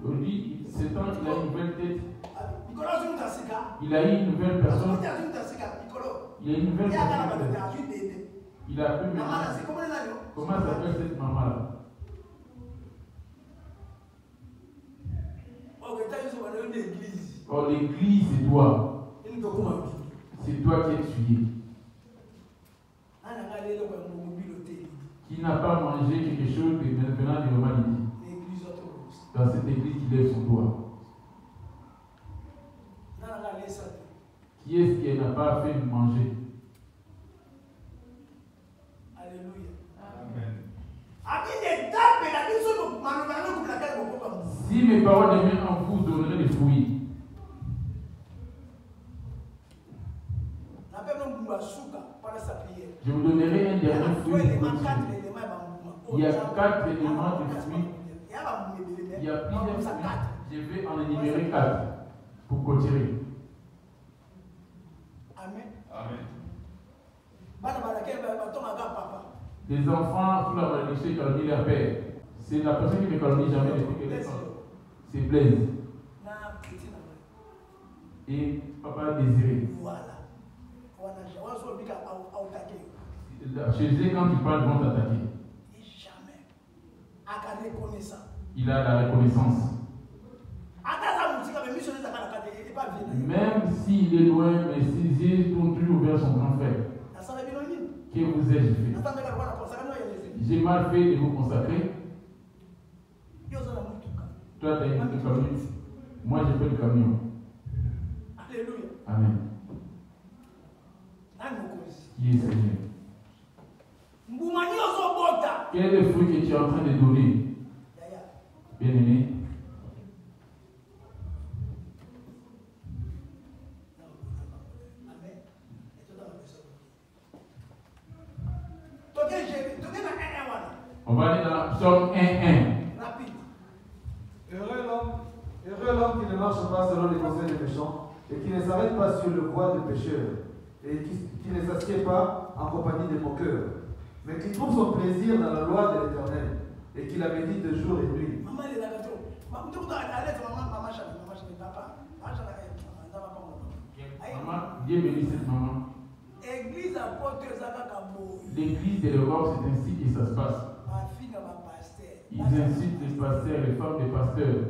Lui, c'est tant qu'il a une nouvelle tête. Il a eu une nouvelle personne. Il a une nouvelle personne. Il a pu me dire. Comment s'appelle cette maman-là? Oh, l'église, c'est toi. C'est toi qui es tué. Qui n'a pas mangé quelque chose venant de l'humanité. Dans cette église qui lève son doigt. Qui est-ce qui n'a pas fait manger? Alléluia. Amen. Si mes paroles deviennent en vous, donnerez des fruits. Je vous donnerai un dernier fruit. Il y a 4 éléments de fruits. Il y a plusieurs fruits. Je vais en énumérer 4 pour continuer. Les enfants, sous la malédiction, calomnient leur père. C'est la personne qui ne calomnie jamais depuis qu'elle est sortie. C'est Blaise. Et papa Désiré. Voilà. Chez eux, quand tu parles, ils vont t'attaquer. Il a la reconnaissance. Même s'il est loin, mais ses yeux tournent toujours vers son grand frère. Que vous ai-je fait? J'ai mal fait de vous consacrer. Toi, tu as été le camion. Moi, j'ai fait le camion. Alléluia. Amen. Qui est Seigneur? Quel est le fruit que tu es en train de donner? Bien-aimé. On va aller dans Psaume 1:1. Rapide. Heureux l'homme qui ne marche pas selon les conseils des méchants et qui ne s'arrête pas sur le voie des pécheurs et qui ne s'assied pas en compagnie des moqueurs, mais qui trouve son plaisir dans la loi de l'Éternel et qui la médite de jour et de nuit. Maman, Dieu bénit cette maman. L'église de l'Europe, c'est ainsi que ça se passe. Ils incitent les pasteurs, les femmes des pasteurs.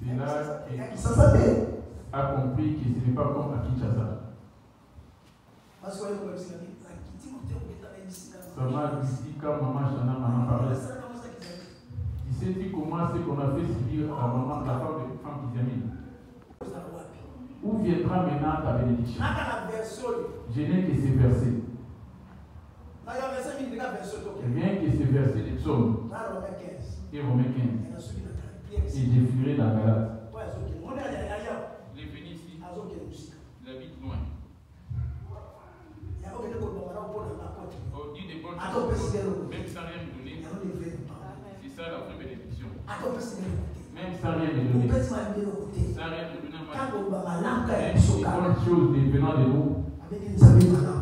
C'est là qu'il a compris que ce n'est pas comme à Kinshasa. Ça m'a dit quand maman Chana m'en a parlé. Tu sais-tu comment c'est qu'on a fait subir à maman, la femme d'Isamine? Où viendra maintenant ta bénédiction? Je n'ai que ces versets. Rien que ces versets des psaumes. Et Romains 15. Et je finirai dans Galate. Il est venu ici. Il habite loin. Oh, dis des bonnes choses. Même sans rien me donner. C'est ça la vraie bénédiction. Même sans rien me donner. Sans rien me donner à moi. Même des bonnes choses venant de nous.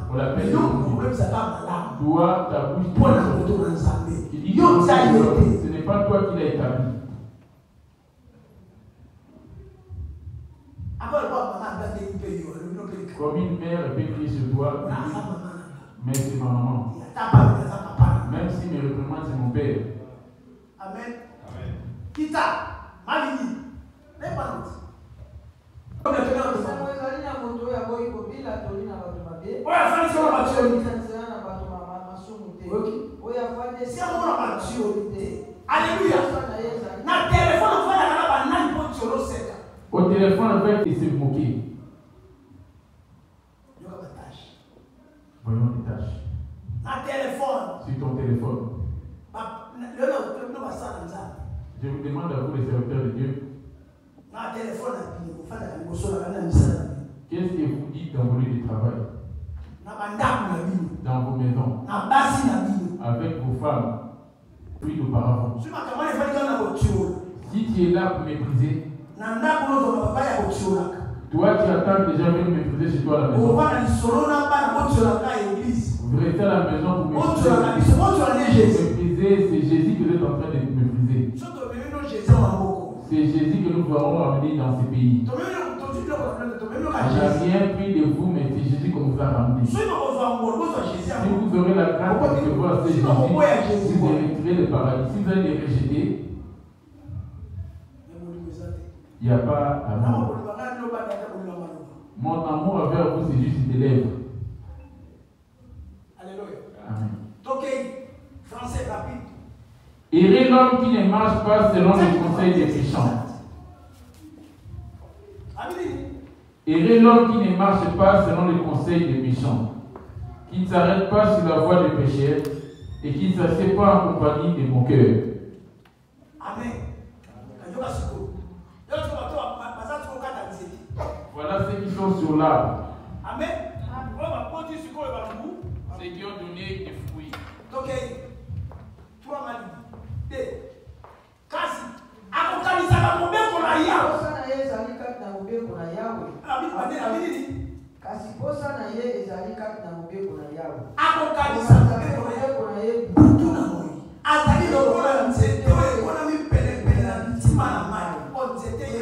On l'appelle toi, ta bouche qui dit ce n'est pas toi qui l'as établi. Comme une mère peut crier sur toi, mais c'est ma maman. Même si mes réprimandes, c'est mon père. Amen. Kita, Malini, les parents. Alléluia. Au téléphone, en fait, il s'est moqué. Voyons les tâches. Sur ton téléphone. Je vous demande à vous, les serviteurs de Dieu. Qu'est-ce que vous dites dans vos lieux de travail? Dans vos maisons? Avec vos femmes? Puis auparavant. Si tu es là pour mépriser, toi qui attends déjà venir mépriser chez toi à la maison. Vous restez à la maison pour mépriser. C'est Jésus que vous êtes en train de mépriser. C'est Jésus que nous allons amener dans ces pays. Il n'y a rien pris de vous, mais c'est Jésus qu'on vous a ramené. Si vous aurez la grâce de recevoir ce Jésus, vous hériterez le paradis. Si vous allez les rejeter, il n'y a pas d'amour. Mon amour envers vous, c'est juste des lèvres. Alléluia. Amen. Donc, français rapide. Heureux l'homme qui ne marche pas selon les conseils des méchants. Heureux l'homme qui ne marche pas selon les conseils des méchants, qui ne s'arrête pas sur la voie des pécheurs et qui ne s'assied pas en compagnie des moqueurs. Amen. Voilà ceux qui sont sur l'arbre. Amen. Ceux qui ont donné des fruits. Ok. Toi, Mali. Kasi. Akokanisa na mobeko kasi posa na ye ezali kati na mobeko na yawe akokanisa mobeko na ye butu na moi azali lokola nzete oyo ekonami pelepele na bitima na mai o nzete ye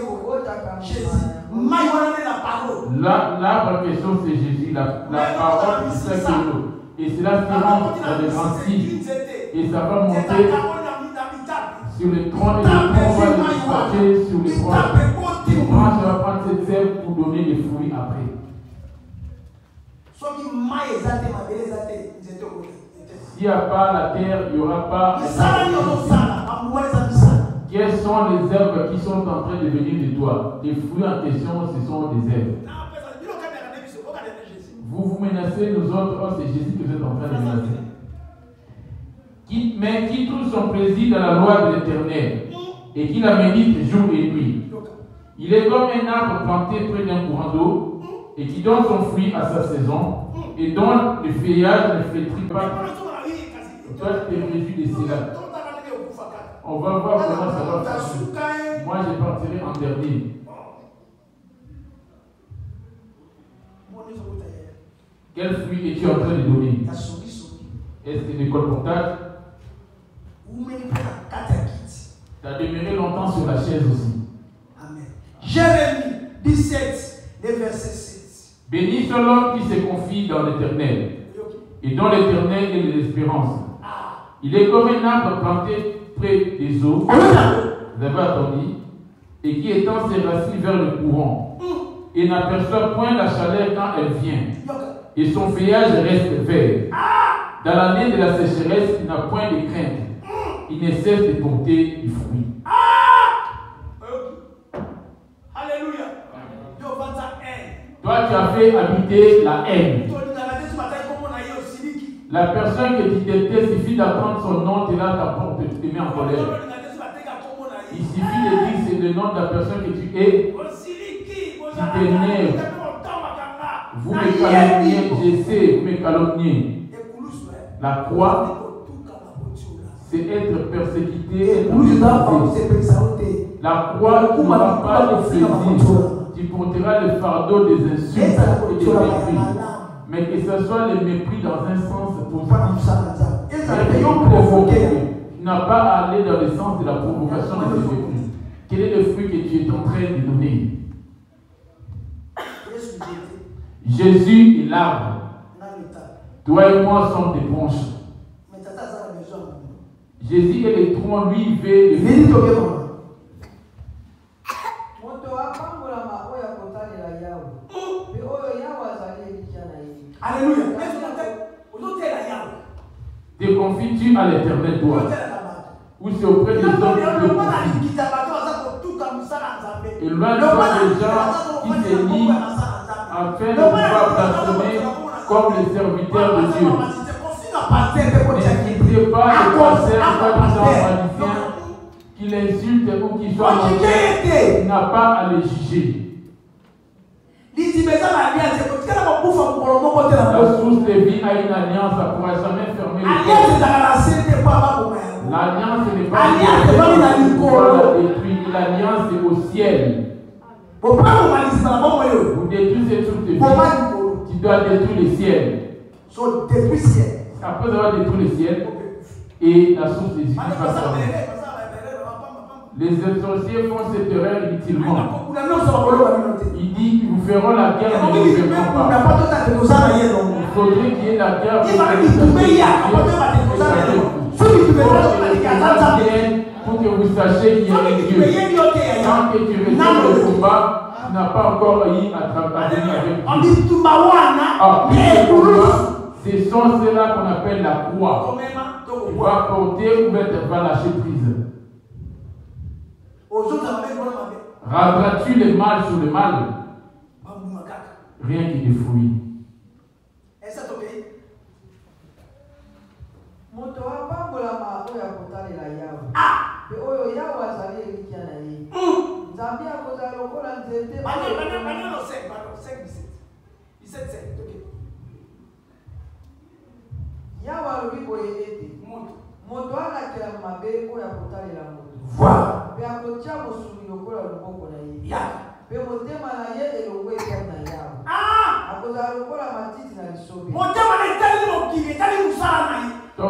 Jésus mai wana nde na parole. L'arbre en question c'est Jésus, la parole qui fait que l'eau. Et cela se rend dans les grands signes. Et ça va monter sur les troncs et le tronc va dispatcher sur les branches. Les branches va prendre cette sève pour donner les fruits après. S'il n'y a pas la terre, il n'y aura pas. Quelles sont les herbes qui sont en train de venir de toi? Les fruits en question, ce sont des herbes. Vous vous menacez, nous autres, oh, c'est Jésus que vous êtes en train de menacer. Mais qui trouve son plaisir dans la loi de l'Éternel et qui la médite jour et nuit. Il est comme un arbre planté près d'un courant d'eau et qui donne son fruit à sa saison et dont le feuillage ne flétrit pas. Toi, tu te réjouis de cela. On va voir comment ça va passer. Moi, je partirai en dernier. Quel fruit es-tu en train de donner? Est-ce que une colportage? Tu as demeuré longtemps sur la chaise aussi. Amen. Jérémie 17, le verset 6. Béni soit l'homme qui se confie dans l'Éternel et dont l'Éternel est l'espérance. Il est comme un arbre planté près des eaux, vous avez attendu, et qui étend ses racines vers le courant, et n'aperçoit point la chaleur quand elle vient, et son feuillage reste vert. Dans l'année de la sécheresse, il n'a point de crainte, il ne cesse de porter du fruit. Alléluia. Toi, tu as fait habiter la haine. La personne que tu détestes, il suffit d'apprendre son nom, tu là, t'apporte, tu te mets en colère. Il suffit de dire c'est le nom de la personne que tu es. Tu t'énerves. Vous me calomniez, je sais, vous me calomniez. La croix, c'est être persécuté, être persécuté. La croix, tu n'auras pas de plaisir. Tu porteras le fardeau des insultes et des mépris. Mais que ce soit le mépris dans un sens positif. Tu n'as pas à aller dans le sens de la provocation de ce mépris. Quel est le fruit que tu es en train de donner? Jésus est l'arbre. Toi et moi sommes des branches. Jésus est le tronc, lui, il fait le fruit. Alléluia. Te confies-tu à l'Éternel, toi? Ou c'est auprès des hommes qui te confient? Et loin de toi des gens qui se lient afin de pouvoir blasphémer comme les serviteurs de Dieu. N'insultez pas les pasteurs, soi-disant magiciens, qui l'insultent ou qui soient mauvais. Tu n'as pas à les juger. La source de vie a une alliance, ça ne pourra jamais fermer le corps. L'alliance n'est pas détruite, l'alliance est au ciel. Vous détruisez toute vie. Tu dois détruire le ciel. Après avoir détruit le ciel et la source de vie va fermer. Les sorciers font cette erreur inutilement. Il dit qu'ils vous feront la guerre, mais ils ne le feront pas. Il faudrait qu'il y ait la guerre pour que vous sachiez qu'il y a un Dieu. Tant que tu retiens le combat, tu n'as pas encore eu à venir avec Dieu. Ce sont ceux-là qu'on appelle la croix. Tu vas porter ou tu vas lâcher prise. Rabattu le mal sur le mal. Rien que des fruits. Voilà. Ton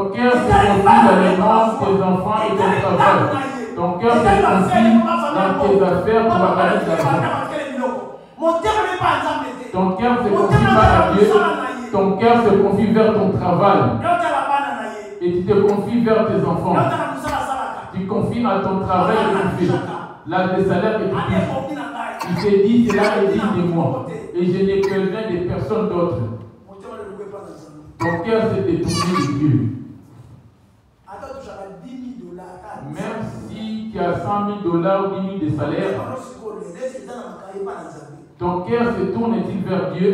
cœur se confie dans les mains de tes enfants et ton travail. Ton cœur se confie dans tes affaires pour avoir de l'argent. Ton cœur se confie pas à Dieu. Ton cœur se confie vers ton travail. Et tu te confies vers tes enfants. Tu confies à ton travail que tu fais. Là, le salaire que tu fais. Il te dit, cela est digne de moi. Et je n'ai besoin de personne d'autre. Ton cœur s'est détourné de Dieu. Même si tu as 100 000 $ ou 10 000 de salaire, ton cœur se tourne-t-il vers Dieu?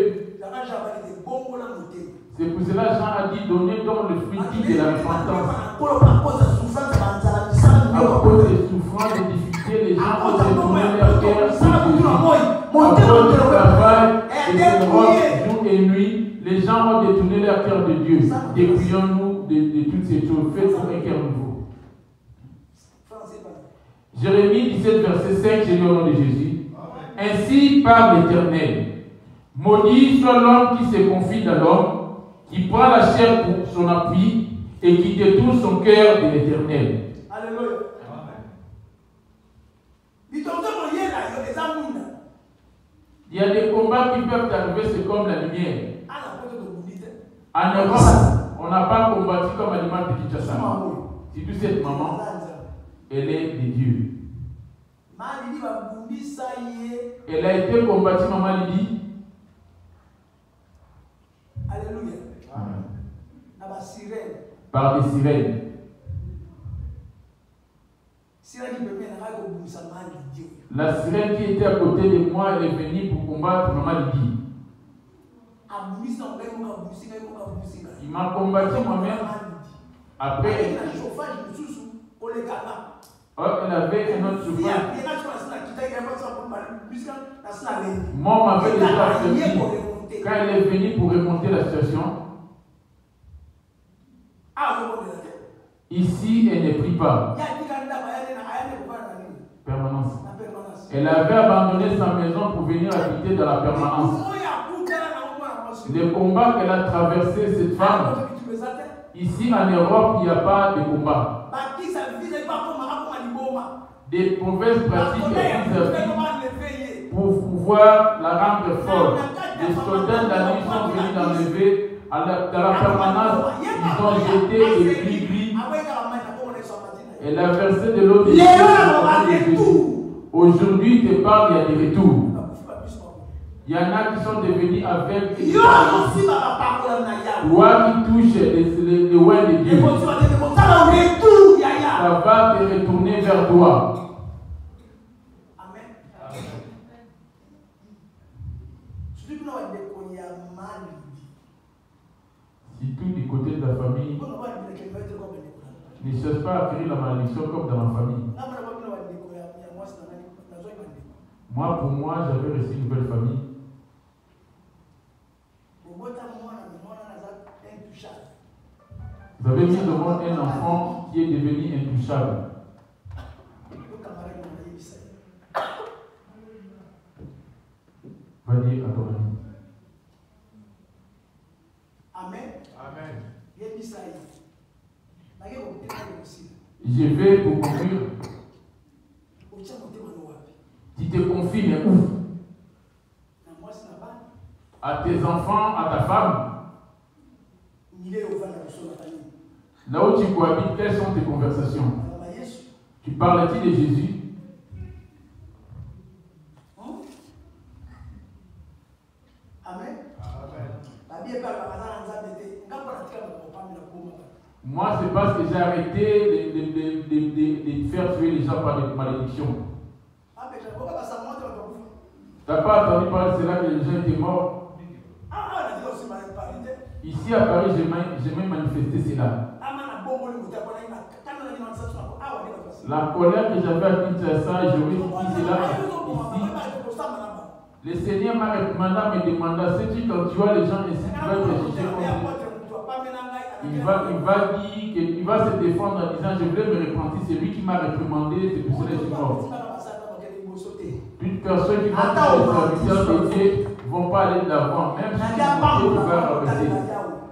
C'est pour cela Jean a dit donner donc le fruit digne de la repentance. À cause des souffrances, des difficultés, les gens ont détourné leur cœur vers Jésus. À cause du travail et de l'Europe, jour et nuit, les gens ont détourné leur cœur de Dieu. Dépouillons-nous de toutes ces choses. Faites pour un cœur nouveau. Jérémie 17, verset 5, j'ai lu au nom de Jésus. Ainsi parle l'Éternel. Maudit soit l'homme qui se confie dans l'homme, qui prend la chair pour son appui et qui détourne son cœur de l'Éternel. Alléluia. Il y a des combats qui peuvent arriver, c'est comme la lumière. En Europe, on n'a pas combattu comme à l'image de Kinshasa. Si tu cette maman, elle est de Dieu. Elle a été combattue, maman Lydie. Alléluia. Amen. Par des sirènes. La sirène qui était à côté de moi, elle est venue pour combattre maman Lydie. Il m'a combattu moi-même. Après, elle avait un autre chauffage. Moi, on m'avait déjà servi. Quand elle est venue pour remonter la situation, ici, elle ne prie pas. Permanence. Elle avait abandonné sa maison pour venir habiter dans la permanence. Les combats qu'elle a traversés, cette femme, ici en Europe, il n'y a pas de combat. Des mauvaises pratiques pour pouvoir la rendre forte. Les soldats de la nuit sont venus l'enlever dans la permanence. Ils ont jeté des gris-gris. Elle a versé de l'eau de Jésus. Aujourd'hui, te parle, il y a des retours. Il y en a qui sont devenus aveugles. Toi qui touches les lois de Dieu, ça va te retourner vers toi. Si tout du côté de la famille ne cherche pas à créer la malédiction comme dans ma famille. Moi, pour moi, j'avais reçu une nouvelle famille. Vous avez mis au monde un enfant qui est devenu intouchable. Va dire à ton ami. Amen. Amen. Je vais pour conclure. Tu te confies, mais où? À tes enfants, à ta femme. Là où tu cohabites, quelles sont tes conversations? Tu parles-tu de Jésus? Amen. Moi, c'est parce que j'ai arrêté de faire tuer les gens par des malédictions. Tu n'as pas entendu parler de cela que les gens étaient morts? Ici à Paris, j'ai même manifesté cela. La colère que j'avais à Kinshasa, je vais dire cela ici. Le Seigneur m'a recommandé à me demander, sais-tu quand tu vois les gens ici, tu vas te juger comme il va se défendre en disant je voulais me repentir, c'est lui qui m'a réprimandé, c'est pour cela que je suis mort. Toute personne qui va toucher les serviteurs de Dieu ne vont pas aller de l'avant, même si Dieu va rabaisser.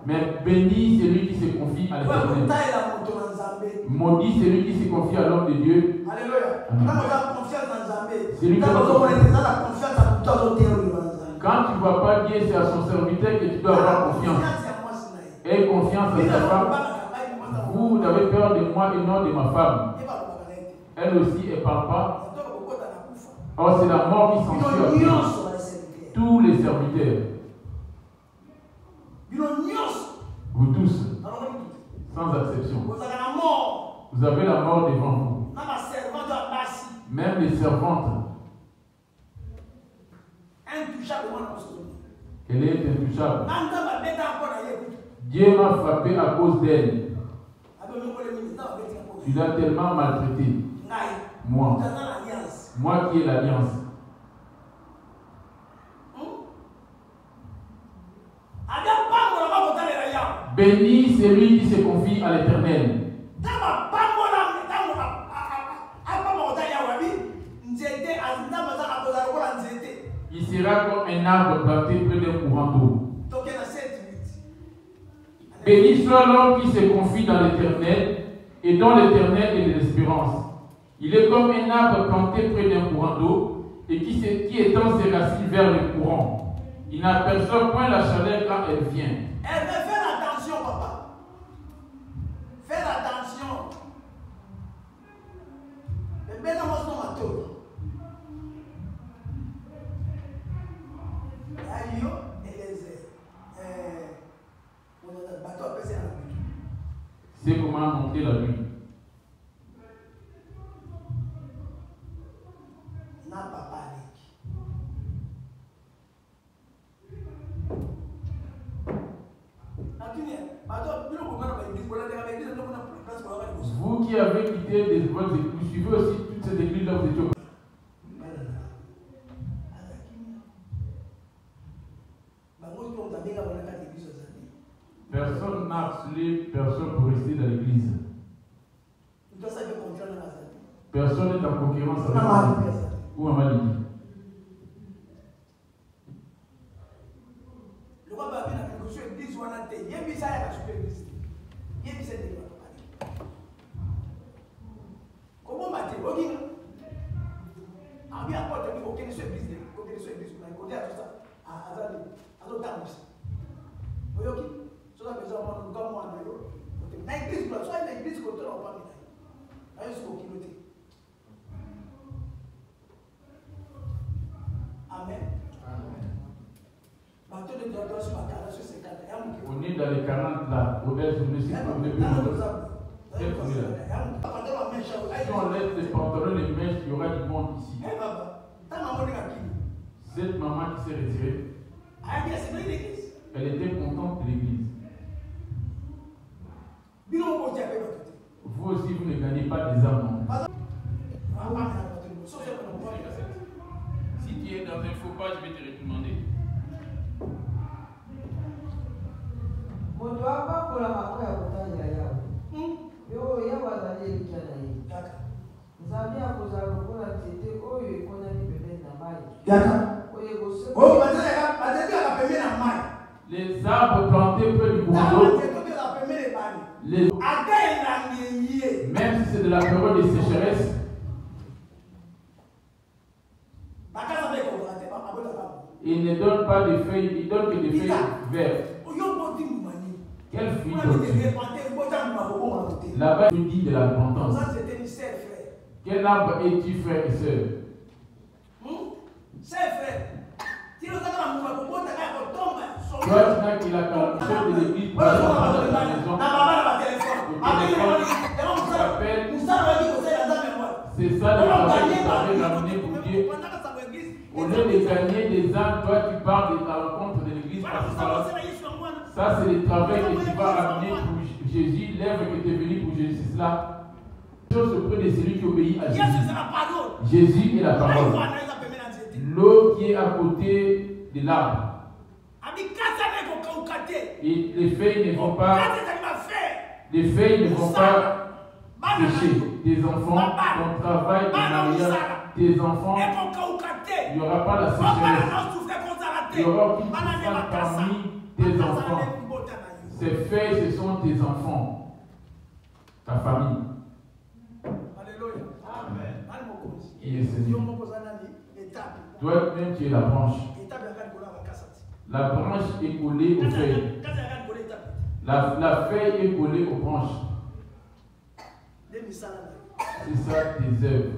Mais béni celui qui se confie à l'Éternel. Maudit celui qui se confie à l'homme de Dieu. Alléluia. Celui quand tu ne vois pas Dieu, c'est à son serviteur que tu dois avoir confiance. Et confiance à sa femme. Vous avez peur de moi et non de ma femme. Elle aussi, elle ne parle pas. Or, c'est la mort qui s'ensuit à tous les serviteurs. Vous tous, sans exception. Vous avez la mort devant vous. Même les servantes. Elle est intouchable. Dieu m'a frappé à cause d'elle. Tu l'as tellement maltraité. Moi qui ai l'alliance. Béni celui qui se confie à l'Éternel. Il sera comme un arbre planté près d'un courant d'eau. Béni soit l'homme qui se confie dans l'Éternel et dont l'Éternel est l'espérance. Il est comme un arbre planté près d'un courant d'eau et qui étend ses racines vers le courant. Il n'aperçoit point la chaleur quand elle vient. Fais attention, papa. Fais attention. C'est comment monter la nuit. Vous qui avez quitté votre église, vous suivez aussi toute cette église là où vous étiez. Personne n'a harcelé personne pour rester dans l'église. Personne n'est en concurrence avec vous. Ou en maladie. On est dans les 40 là, au est sur le site comme le si on laisse les pantalons, les mèches, il y aura du monde ici. Cette maman qui s'est retirée, elle était contente de l'église. Vous aussi, vous ne gagnez pas des âmes. Si tu es dans un faux pas, je vais te réprimander. Les arbres plantés près du courant d'eau, même si c'est de la période de sécheresse, il ne donne pas de feuilles, il donne que des feuilles vertes. Quel fruit donne-tu? Là-bas, il dit de la repentance. Quel arbre es-tu, frère et sœur? Toi, tu n'as que la calamité de l'église pour aller dans la maison. C'est ça le travail que tu avais ramené pour Dieu. Au lieu de gagner des âmes, toi tu pars de ta rencontre de l'église principale. Ça c'est le travail que tu vas ramener pour Jésus, l'œuvre que tu es venu pour Jésus. C'est cela. Chose auprès de celui qui obéit à Jésus. Jésus est la parole. L'eau qui est à côté de l'arbre. Et les feuilles ne vont pas. Les feuilles ne vont pas sécher. Tes enfants, ton travail, ton mariage, tes enfants, Il n'y aura pas la sécheresse. Il y aura aucune souffrance parmi tes enfants. Ces feuilles, ce sont tes enfants, ta famille. Alléluia. Amen. Il est Seigneur. Toi-même, tu es la branche. La branche est collée aux feuilles. La feuille est collée aux branches. C'est ça tes œuvres.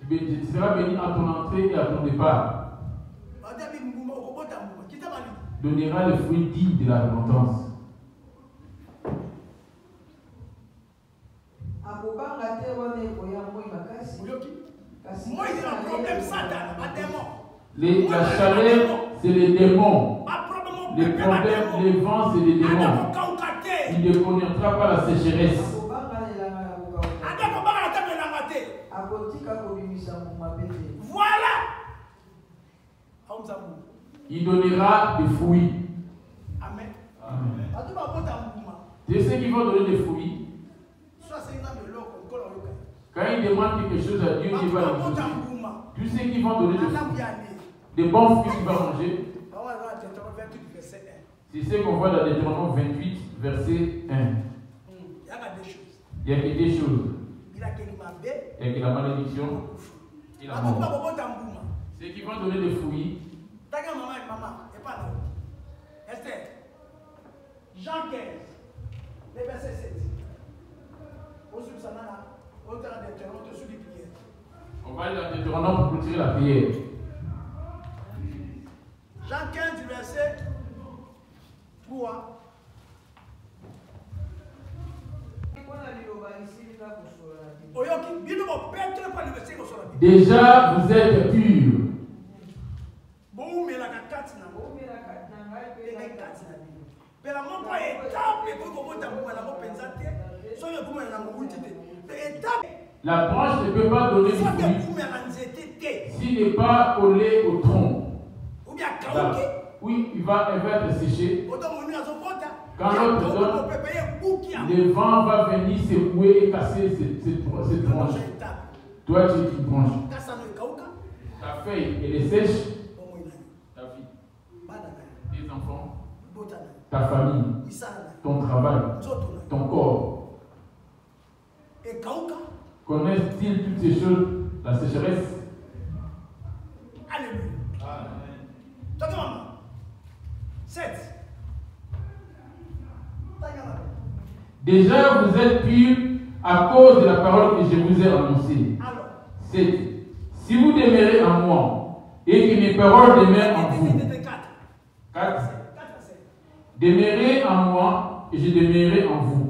Tu seras béni à ton entrée et à ton départ. Donnera le fruit digne de la repentance. La chaleur, c'est les démons. Les problèmes, les vents, c'est les démons. Il ne connaîtra pas la sécheresse. Voilà. Il donnera des fruits. Amen. Amen. C'est ceux qui vont donner des fruits. Quand ils demandent quelque chose à Dieu, il va leur donner. Tous ceux qui vont donner des fruits, des bons fruits qu'il va manger. C'est ce qu'on voit dans Deutéronome 28, verset 1. Il y a que des choses. Il y a que la malédiction et la mort. Ceux qui vont donner des fruits. Esther, Jean 15, le verset 7. On va aller dans Deutéronome pour clôturer la prière. Jean 15, verset 3. Déjà, vous êtes purs. La branche ne peut pas donner du fruit s'il n'est pas collé au tronc. Oui, elle va être séchée. Quand l'autre donne, le vent va venir secouer et casser cette branche. Toi, tu es une branche. Ta feuille, elle est sèche. Ta vie, tes enfants, ta famille, ton travail, ton corps. Connaissent-ils toutes ces choses, la sécheresse? Alléluia. Amen. 7. Déjà, vous êtes purs à cause de la parole que je vous ai annoncée. 7. Si vous demeurez en moi et que mes paroles demeurent en vous. 4. Demeurez en moi et je demeurerai en vous.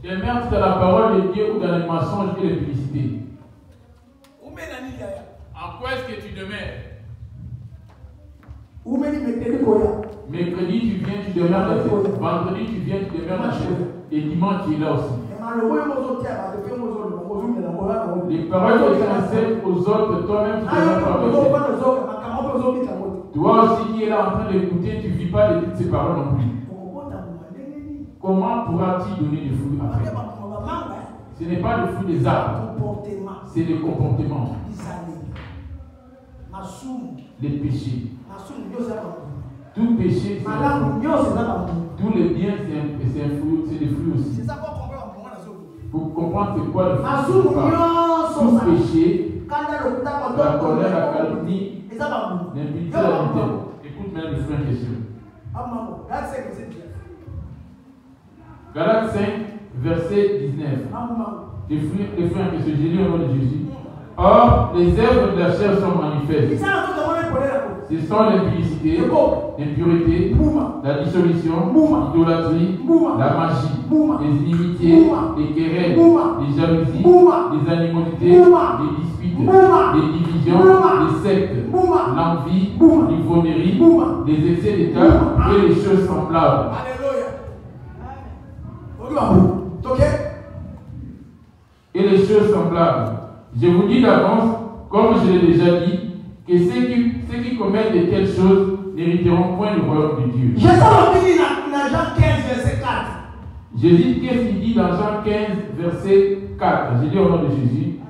Demeure dans la parole de Dieu ou dans les mensonges et les publicités. En quoi est-ce que tu demeures? Mercredi, tu viens, tu demeures dans cette. Vendredi, tu viens, tu demeures dans cette. Et dimanche, tu es là aussi. Les paroles que tu enseignes aux autres, toi-même, tu demeures pas avec eux. Toi aussi qui es là en train d'écouter, tu ne vis pas de toutes ces paroles non plus. Comment pourras-tu donner des fruits après? Ce n'est pas le fruit des arbres, c'est le comportement. Les péchés. Tout péché, c'est un fruit. Tout le bien, c'est un fruit, c'est des fruits aussi. Pour comprendre c'est quoi le fruit. Tout péché, la colère, la calomnie, l'impunité, la vérité. Écoute maintenant le fruit en question. Galates 5, verset 19. Les fruits en question. J'ai lu au nom de Jésus. Or, les œuvres de la chair sont manifestes. Ce sont l'impudicité, l'impureté, la dissolution, l'idolâtrie, la magie, les inimitiés, les querelles, les jalousies, les animosités, les disputes, les divisions, les sectes, l'envie, l'ivrognerie, les excès d'état et les choses semblables. Et les choses semblables. Je vous dis d'avance, comme je l'ai déjà dit, que ceux qui commettent de telles choses n'hériteront point le royaume de Dieu. Jésus dit dans Jean 15, verset 4. Jésus, qu'est-ce qu'il dit dans Jean 15, verset 4. J'ai dit au nom de Jésus,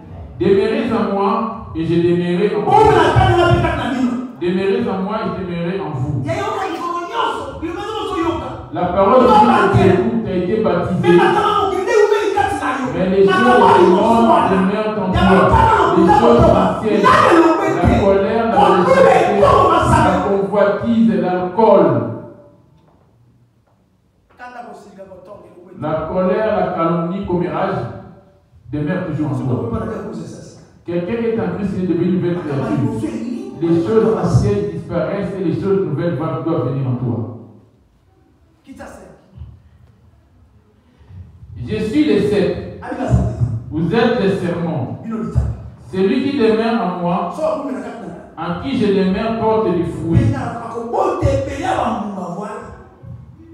demeurez en moi et je demeurerai en vous. Demeurez en moi et je demeurerai en vous. La parole de Dieu a été baptisée. Mais les choses du monde demeurent en toi. Les choses anciennes, la colère, la méchanceté, la convoitise et l'alcool. La colère, la calomnie, commérage demeurent toujours en toi. Quelqu'un qui est en Christ est devenu une nouvelle créature. Les choses anciennes disparaissent et les choses nouvelles doivent venir en toi. Je suis les 7. Vous êtes les serments. Celui qui demeure en moi, en qui je demeure, porte des fruits.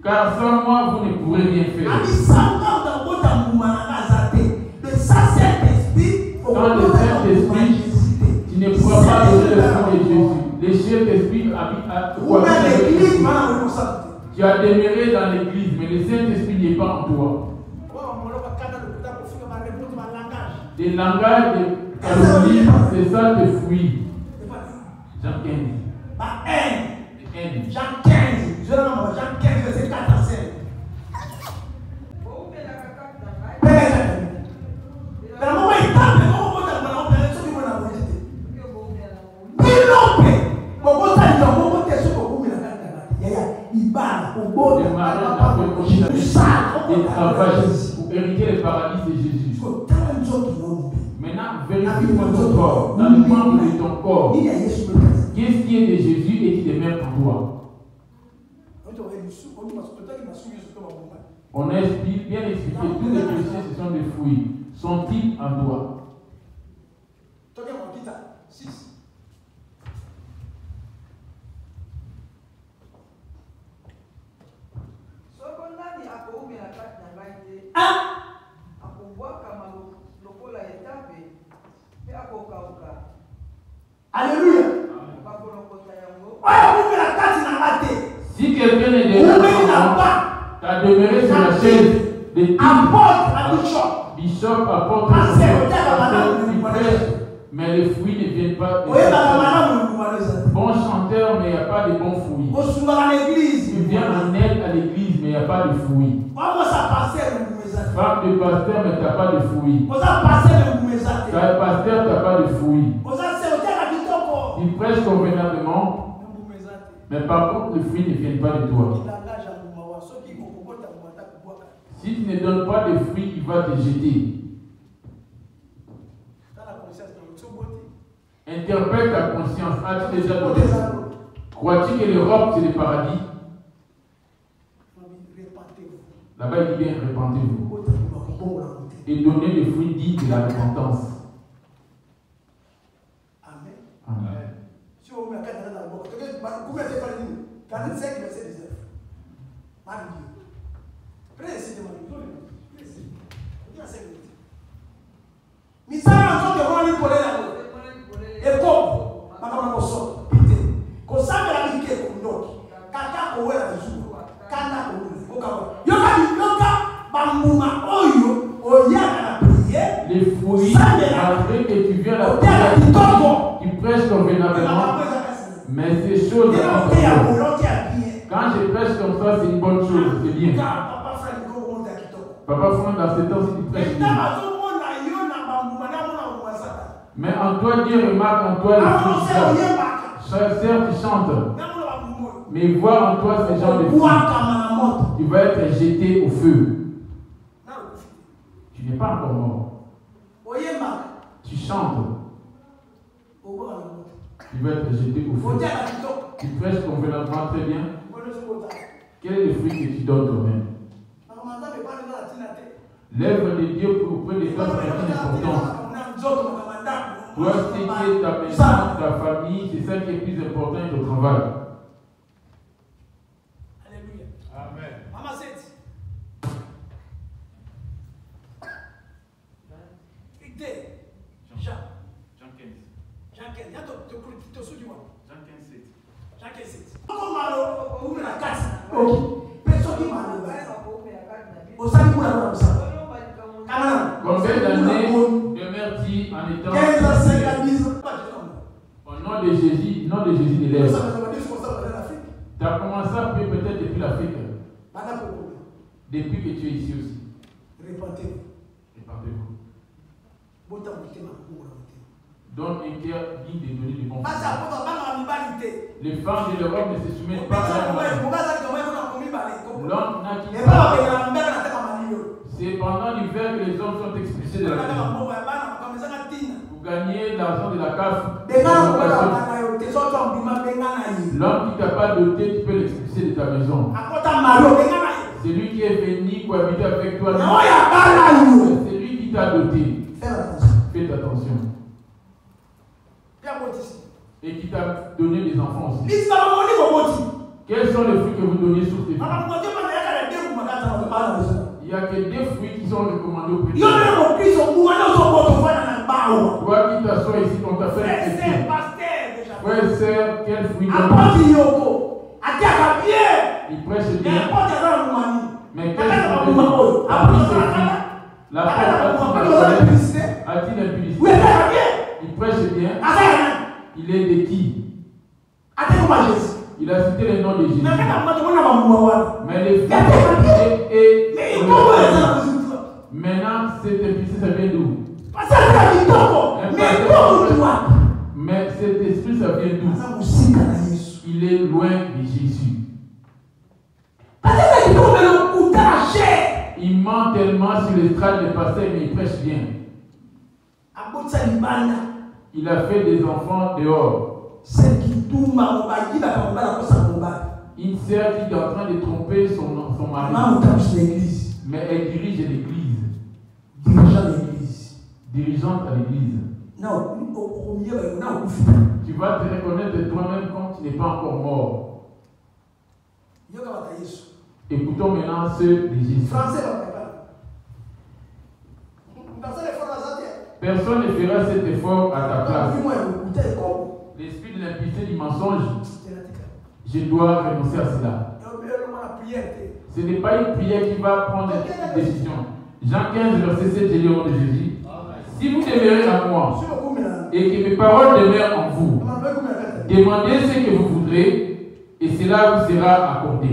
Car sans moi, vous ne pourrez rien faire. Sans le Saint-Esprit, tu ne pourras pas donner le fruit de Jésus. Le Saint-Esprit habite à toi. Tu as demeuré dans l'église, mais le Saint-Esprit n'est pas en toi. Des langages de calomnie, c'est ça tes fruits. Jean 15. Jean 15. Jean 15, verset 4 à 7. Des travail pour hériter le paradis de Jésus. Maintenant, vérifie ton corps, dans le membre de ton corps. Qu'est-ce qui est de Jésus et qui demeure en toi? On a bien expliqué, tous les péchés, ce sont des fruits. Sont-ils en toi? Alléluia. Si quelqu'un est déjà tu as demeuré sur la chaise de Bishop apporte mais les fruits ne viennent pas. Bon chanteur, mais il n'y a pas de bons fruits. Tu viens en aide à l'église, mais il n'y a pas de fruits. Femme de pasteur, mais tu n'as pas de fruits. Tu es pasteur, tu n'as pas de fruits. Tu prêches convenablement, mais par contre, les fruits ne viennent pas de toi. Si tu ne donnes pas de fruits, il va te jeter. Interpelle ta conscience. As-tu déjà donné? Crois-tu que l'Europe, c'est le paradis? Là-bas, il dit bien, répandez-vous. Et donnez les fruits dits de la repentance. Amen. Amen. Si on met la carte dans la boîte, vous mettez pas les lignes. 45, verset 19. Marie. Précisément, précisément. On dit à 5 minutes. Misara en sorte de voir les collègues là-bas. Et comme, madame la sort, pité. Qu'on sache la vie qui est comme d'autres. Kaka kowe la jour. Kana kowe. Yoka, bambouma oyo, oya na prière. Les fruits, après que tu viens la prière, tu prêches convenablement. Mais ces choses, quand je prêche comme ça, c'est une bonne chose, c'est bien. Papa Franck, dans ce temps, si tu prêches bien. Mais en toi, Dieu remarque en toi les fruits du cœur. Certes, tu chantes. Mais voir en toi ces gens de fruits, tu vas être jeté au feu. Tu n'es pas encore mort. Tu chantes. Tu vas être jeté au feu. Tu prêches convenablement très bien. Quel est le fruit que tu donnes toi-même? L'œuvre de Dieu auprès de toi, c'est une importance. Toi, ce qui est ta maison, ta famille, c'est ça qui est plus important que ton travail. Alléluia. Amen. Maman, c'est. Jean 15. Jean 15. Il y a ton souvenir. Jean 15, 7. Jean 15, 7. Comment malo, vous la casse. Ok. Personne qui malo. Au sein de la maison. Combien années, le maire dit en étant 15 à 5 à 10 ans. au nom de Jésus, de l'Est. Tu as commencé à prier peut-être depuis l'Afrique. Depuis que tu es ici aussi. Répentez-vous. Donne un cœur digne de donner du bon fruit. Les femmes de l'Europe ne se soumettent pas à l'homme n'a qui c'est pendant l'hiver que les hommes sont expulsés de la maison. Pour gagner l'argent de la CAF. L'homme qui t'a pas doté, tu peux l'expulser de ta maison. C'est lui qui est venu cohabiter avec toi. C'est lui qui t'a doté. Faites attention. Et qui t'a donné des enfants aussi. Quels sont les fruits que vous donnez sur tes fruits? Il n'y a que des fruits qui sont recommandés au président. Toi qui t'assois ici, on t'a fait une question. Frère et sœur, quel fruit donne-tu? Il prêche bien. Mais quels sont les fruits? La paix a-t-il l'impudicité? Il prêche bien. Il est de qui? Il a cité le nom de Jésus. Mais les fruits et maintenant, cette impudicité, ça vient d'où? Mais cet esprit, ça vient d'où? Il est loin de Jésus. Il ment tellement sur l'estrade de pasteur, mais il prêche bien. Il a fait des enfants dehors. Une sœur qui est en train de tromper son mari. Mais elle dirige l'église. Dirigeante à l'église. Tu vas te reconnaître toi-même quand tu n'es pas encore mort. Écoutons maintenant ceux de Jésus. Personne ne fera cet effort à ta place. L'esprit de l'impudicité du mensonge, je dois renoncer à cela. Ce n'est pas une prière qui va prendre une décision. Jean 15, verset 7, je lis au nom de Jésus. Si vous demeurez à moi et que mes paroles demeurent en vous, demandez ce que vous voudrez et cela vous sera accordé.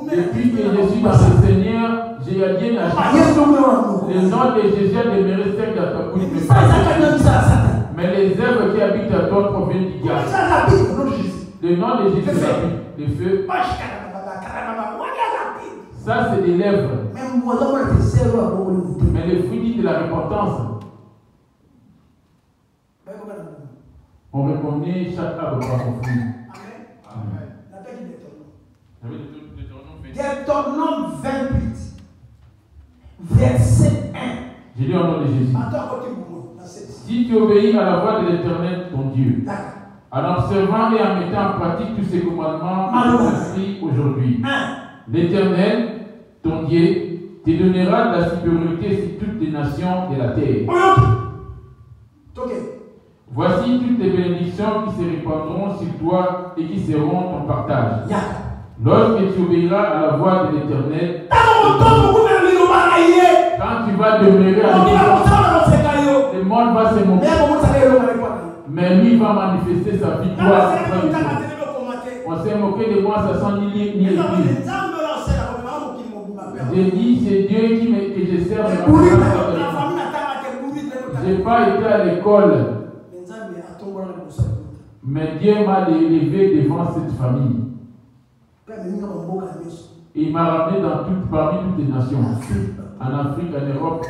Depuis que je suis dans le Seigneur, j'ai rien à dire. Le nom de Jésus a demeuré sec dans ta bouche. Mais les œuvres qui habitent à toi proviennent du diable. Le nom de Jésus est le feu. Ça, c'est des lèvres. Mais le fruit dit de la repentance. On reconnaît chaque arbre par son fruit. Amen. Deutéronome 28, verset 1. Je lis au nom de Jésus. Si tu obéis à la voix de l'Éternel, ton Dieu, en observant et en mettant en pratique tous ces commandements que je t'ai aujourd'hui, l'Éternel, ton Dieu, te donnera de la supériorité sur toutes les nations de la terre. Voici toutes les bénédictions qui se répandront sur toi et qui seront ton partage. Lorsque tu obéiras à la voix de l'Éternel, quand tu vas demeurer à l'éternel, le monde va se moquer. Mais lui va manifester sa victoire. On s'est moqué de moi, ça sent ni église. J'ai dit, c'est Dieu que je sers. Je n'ai pas été à l'école. Mais Dieu m'a élevé devant cette famille. Et il m'a ramené parmi toutes les nations. En Afrique, en Europe,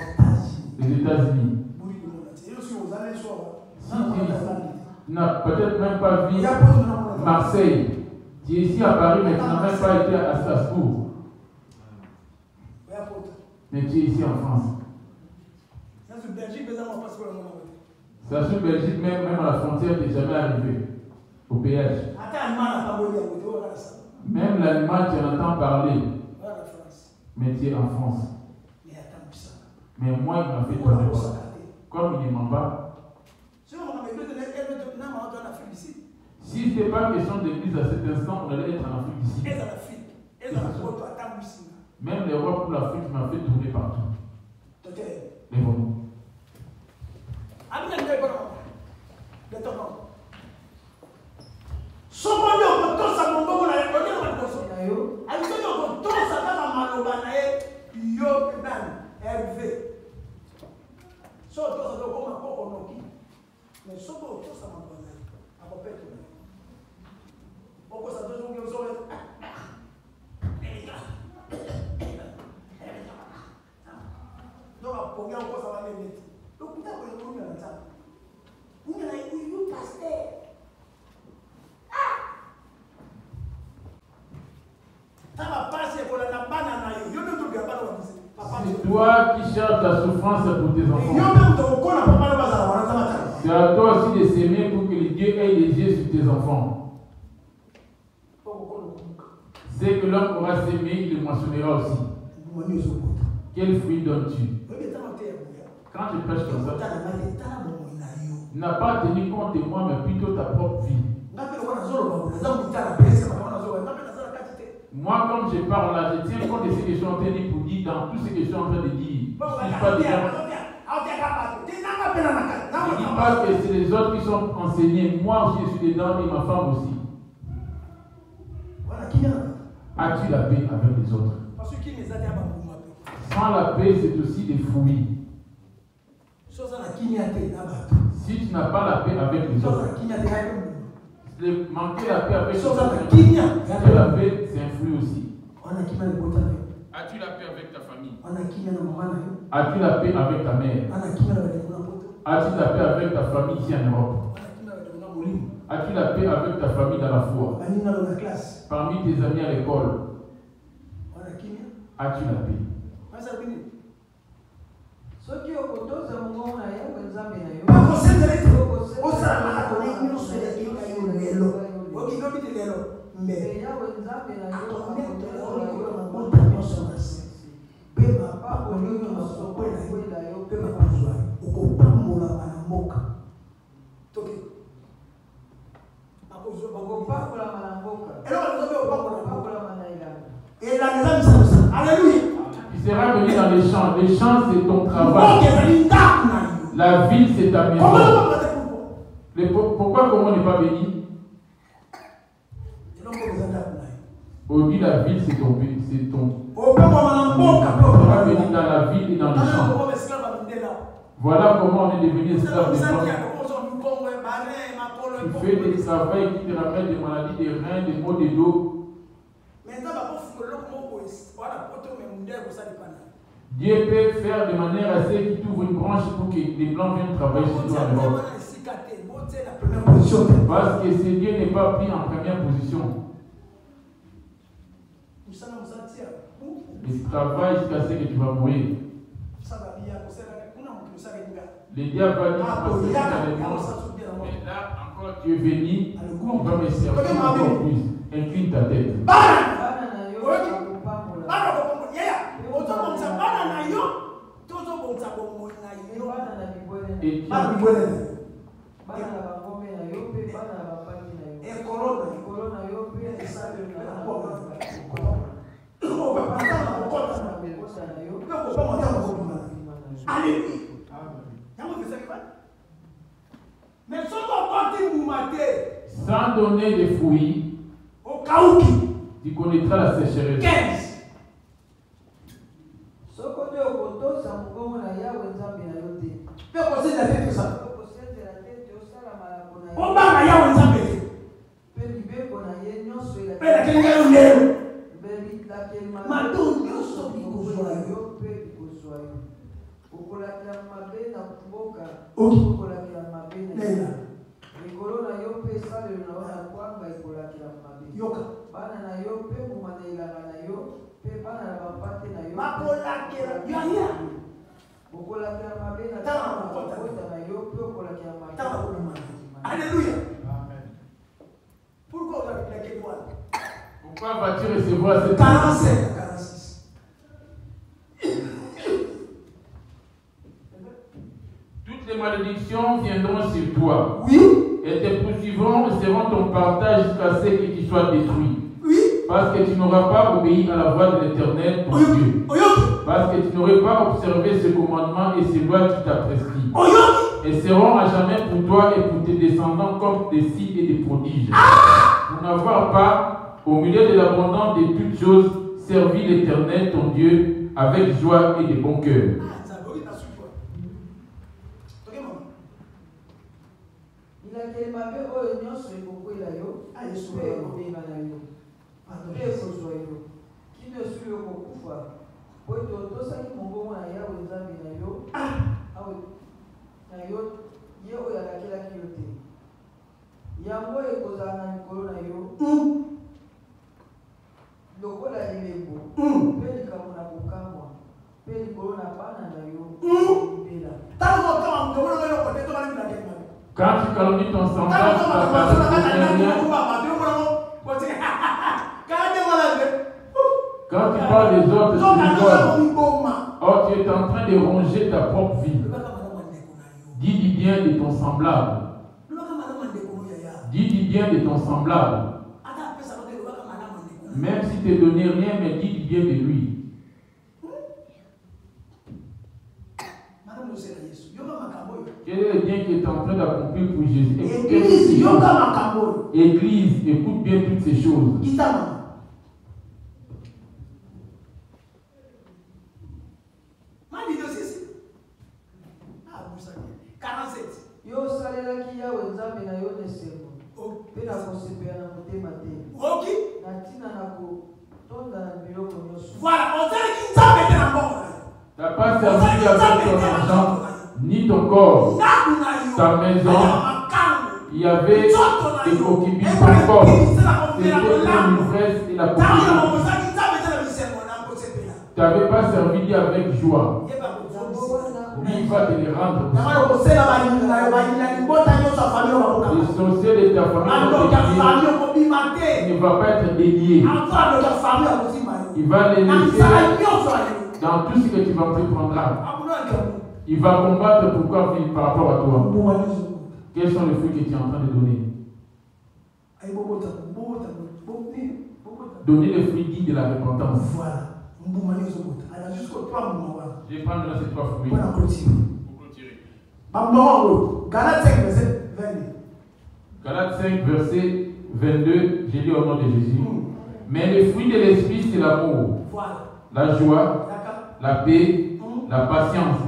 les États-Unis. Si tu n'as peut-être même pas vu Marseille, tu es ici à Paris, mais tu n'as même pas été à Strasbourg. Mais tu es ici en France. Ça sur Belgique, même à la frontière, tu n'es jamais arrivé au péage. Même l'Allemagne, tu en entends parler. Mais tu es en France. Mais moi, il m'a fait tomber quoi. Comme il ne ment pas. Si ce n'était pas question d'église à cet instant, on allait être en Afrique d'ici. Même les rois pour l'Afrique m'a fait tourner partout. Mais bon. C'est toi qui cherches la souffrance pour tes enfants. C'est à toi aussi de s'aimer pour que Dieu ait les yeux sur tes enfants. C'est que l'homme aura s'aimer, il le mentionnera aussi. Quel fruit donnes-tu? Quand je prêche comme ça, tu n'as pas tenu compte de moi, mais plutôt ta propre vie. Moi, comme je parle là, je tiens compte de ce que je suis en train de dire pour dire dans tout ce que je suis en train de dire. Je ne dis pas que c'est les autres qui sont enseignés. Moi aussi, je suis dedans et ma femme aussi. As-tu la paix avec les autres? Sans la paix, c'est aussi des fruits. Si tu n'as pas la paix avec les autres, manquer la paix avec les autres, la paix, c'est un fruit aussi. As-tu la paix avec ta famille? As-tu la paix avec ta mère? As-tu la paix avec ta famille ici en Europe? As-tu la paix avec ta famille dans la foi? Parmi tes amis à l'école? As-tu la paix? Tu seras venu dans les champs. Les champs, c'est ton travail. La ville, c'est ta maison. Pourquoi comment on n'est pas béni? Aujourd'hui, la ville, c'est ton. Tu seras béni dans la ville et dans les champs. Voilà comment on est devenu esclave des gens. Tu fais des travails qui te ramènent des maladies des reins, des maux de dos. Dieu peut faire de manière à ce qu'il t'ouvre une branche pour que les blancs viennent travailler sur toi en Europe. Parce que ce Dieu n'est pas pris en première position. Il travaille jusqu'à ce que tu vas mourir. Le diable va dire mais là encore tu es venu, on va me servir encore plus. Incline ta tête. Et sans donner des fruits, tu connaîtras la sécheresse. 15. Alléluia. Pourquoi vas-tu recevoir cette 47, 46. Toutes les malédictions viendront sur toi. Oui. Et tes poursuivrons seront ton partage jusqu'à ce que tu sois détruit. Oui. Parce que tu n'auras pas obéi à la voix de l'Éternel, ton Dieu. Parce que tu n'aurais pas observé ce commandement et ces lois qui t'a prescrit. Et seront à jamais pour toi et pour tes descendants comme des signes et des prodiges. Pour n'avoir pas, au milieu de l'abondance de toutes choses, servi l'Éternel, ton Dieu, avec joie et de bon cœur. Quand tu calomnies ton semblable, quand tu parles des autres, oh, tu es en train de ronger ta propre vie. Dis du bien de ton semblable. Dis du bien de ton semblable. Même si tu ne donnes rien, mais dis du bien de lui. Quel est le bien qui est en train d'accomplir pour Jésus? Église, écoute bien toutes ces choses. Voilà, tu n'as pas servi avec ton argent, ni ton corps, ta maison. Il y avait des concubines pour ton corps. C'était l'ivresse et la pauvreté. Tu n'avais pas servi avec joie. Lui, il va te les rendre. Les sorciers de ta famille ne va pas être délié. Il va les laisser dans tout ce que tu vas entreprendre. Il va combattre pourquoi par rapport à toi. Quels sont les fruits que tu es en train de donner? Donner les fruits dignes de la repentance. Voilà. Je vais prendre là ces trois fruits. Pour clôturer. Galates 5, verset 22. Galates 5, verset 22, j'ai dit au nom de Jésus. Mais les fruits de l'esprit, c'est l'amour, la joie, la paix, la patience,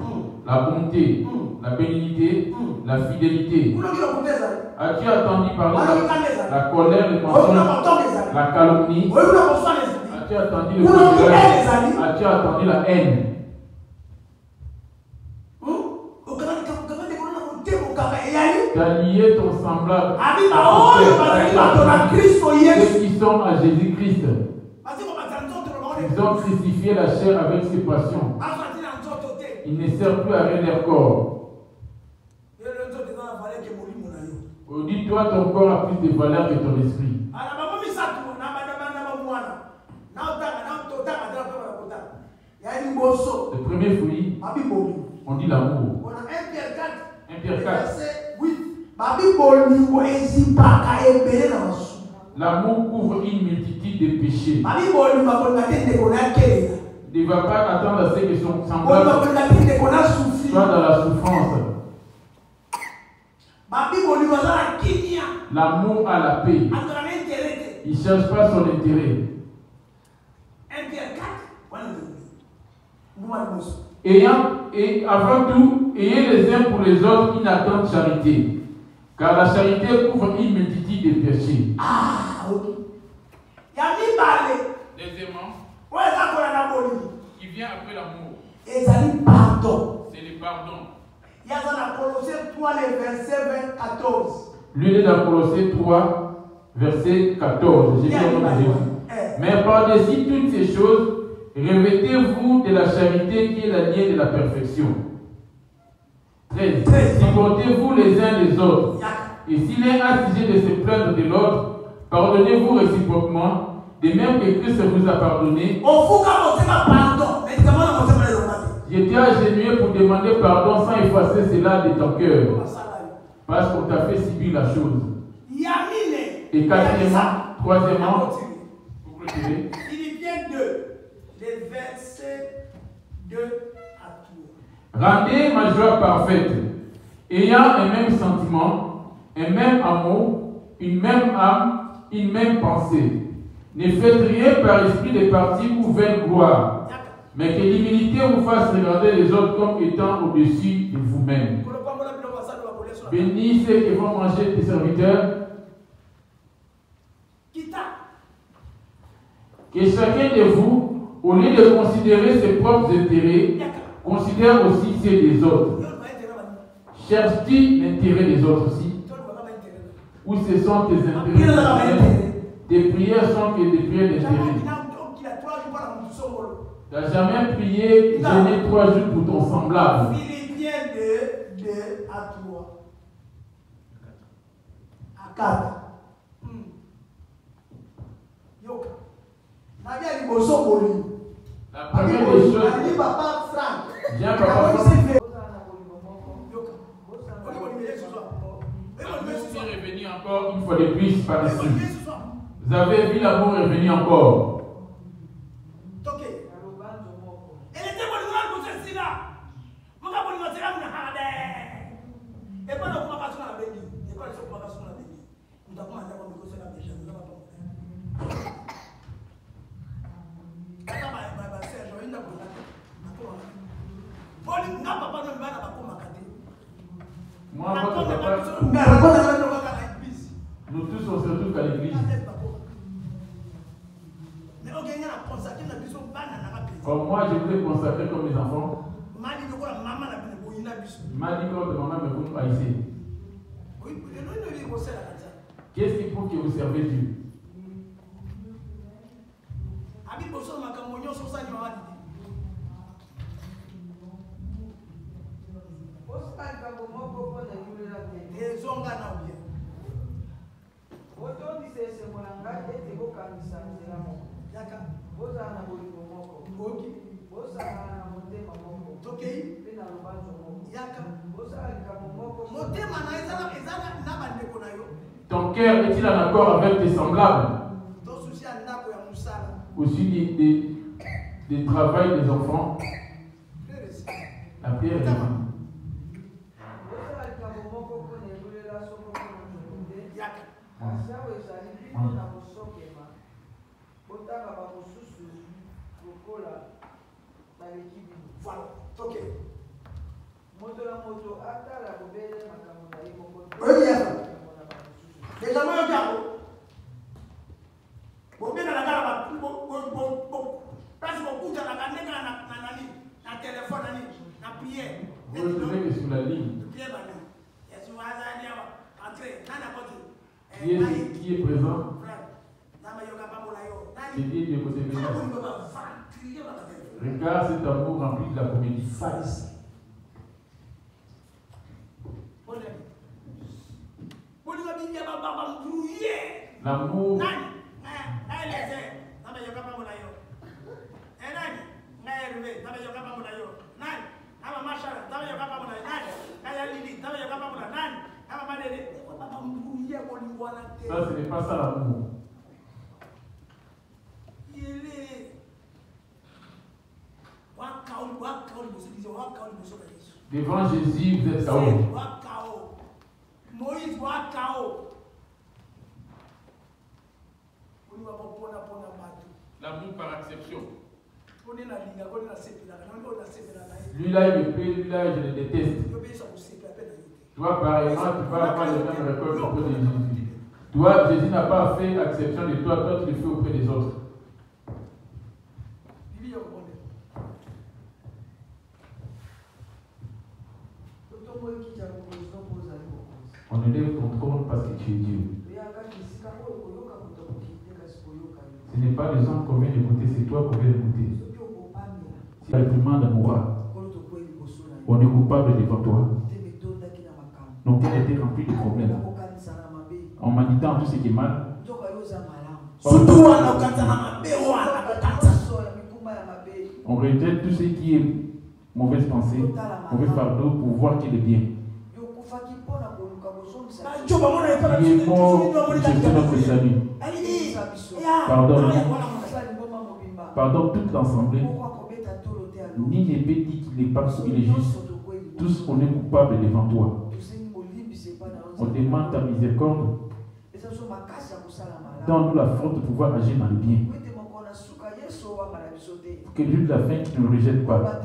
la bonté, la bénignité, la fidélité. As-tu entendu parler de la colère, le mensonge, la calomnie? As-tu entendu le colère? As-tu entendu la haine? Tu as lié ton semblable à ceux qui sont à Jésus-Christ. Ils ont crucifié la chair avec ses passions. Ils ne servent plus à rien leur corps. Aujourd'hui, toi, ton corps a plus de valeur que ton esprit. Le premier fruit, on dit l'amour. 1 Pierre 4. L'amour couvre une multitude de péchés. Ne va pas attendre à ce que son semblable soit dans la souffrance. L'amour a la paix. Il ne cherche pas son intérêt. Et avant tout, ayez les uns pour les autres une attente charité. Car la charité couvre une multitude de péchés. Deuxièmement, qui vient après l'amour, c'est le pardon. Lui est dans Colossiens 3, verset 14. J'ai dit au nom de Jésus. Mais par-dessus toutes ces choses, revêtez-vous de la charité qui est la liée de la perfection. 13. Supportez-vous les uns les autres. Et si l'un a sujet de se plaindre de l'autre, pardonnez-vous réciproquement, de même que Christ vous a pardonné. J'étais agenouillé pour demander pardon sans effacer cela de ton cœur. Parce qu'on t'a fait subir la chose. Et quatrièmement, troisièmement, pour clôturer, Philippiens 2, les versets 2 à 3. Rendez ma joie parfaite, ayant un même sentiment, un même amour, une même âme, une même pensée. Ne faites rien par esprit de parti ou vaine gloire, mais que l'humilité vous fasse regarder les autres comme étant au-dessus de vous-même. Bénis ceux qui vont manger tes serviteurs. Que chacun de vous, au lieu de considérer ses propres intérêts, considère aussi ceux des autres. Cherches-tu l'intérêt des autres aussi? Ou ce sont tes intérêts personnels? Tes prières sont que des prières d'intérêt. Tu n'as jamais prié, jeûné 3 jours pour ton semblable. Philippiens 2, 2 à 3. À 4. La première des choses. Viens, papa Franck. L'amour est revenu encore une fois de plus par ici. Vous avez vu l'amour est revenu encore. Moi, votre papa, nous tous on se retrouve à l'église. Comme moi, je voulais consacrer comme mes enfants. Il m'a dit que votre maman me vous haïssez. Qu'est-ce qui prouve que vous servez Dieu? Ton cœur est-il en accord avec tes semblables? Aussi des travail des enfants. La prière est là. Vous retrouvez que sur la ligne, qui est présent, c'est Dieu de côté de nous. Regarde cet amour rempli de la comédie. L'amour. Ça, ce n'est pas ça l'amour. Devant Jésus, vous êtes KO. Moïse va KO. L'amour par acception. Lui-là, il me plaît, lui-là, je le déteste. Toi, pareillement, tu vas avoir le même récolte auprès de Jésus. Toi, Jésus n'a pas fait acception de toi, toi, tu le fais auprès des autres. On ne lève ton trône parce que tu es Dieu. Ce n'est pas les hommes qu'on vient d'écouter, c'est toi qu'on vient d'écouter. Si la réprimande mourra, on est coupable devant toi. Nos cœurs étaient remplis de problèmes. En méditant tout ce qui est mal. On rejette tout ce qui est mauvaise pensée, mauvais fardeau pour voir qu'il est bien. qui est mort pour chercher notre salut. Pardonne toute l'assemblée. Ni ne peut dire qu'il est parfait, il est juste. Tous on est coupables devant toi. On demande ta miséricorde. Donne-nous la force de pouvoir agir dans le bien. Que Dieu de la fin qui ne nous rejette pas.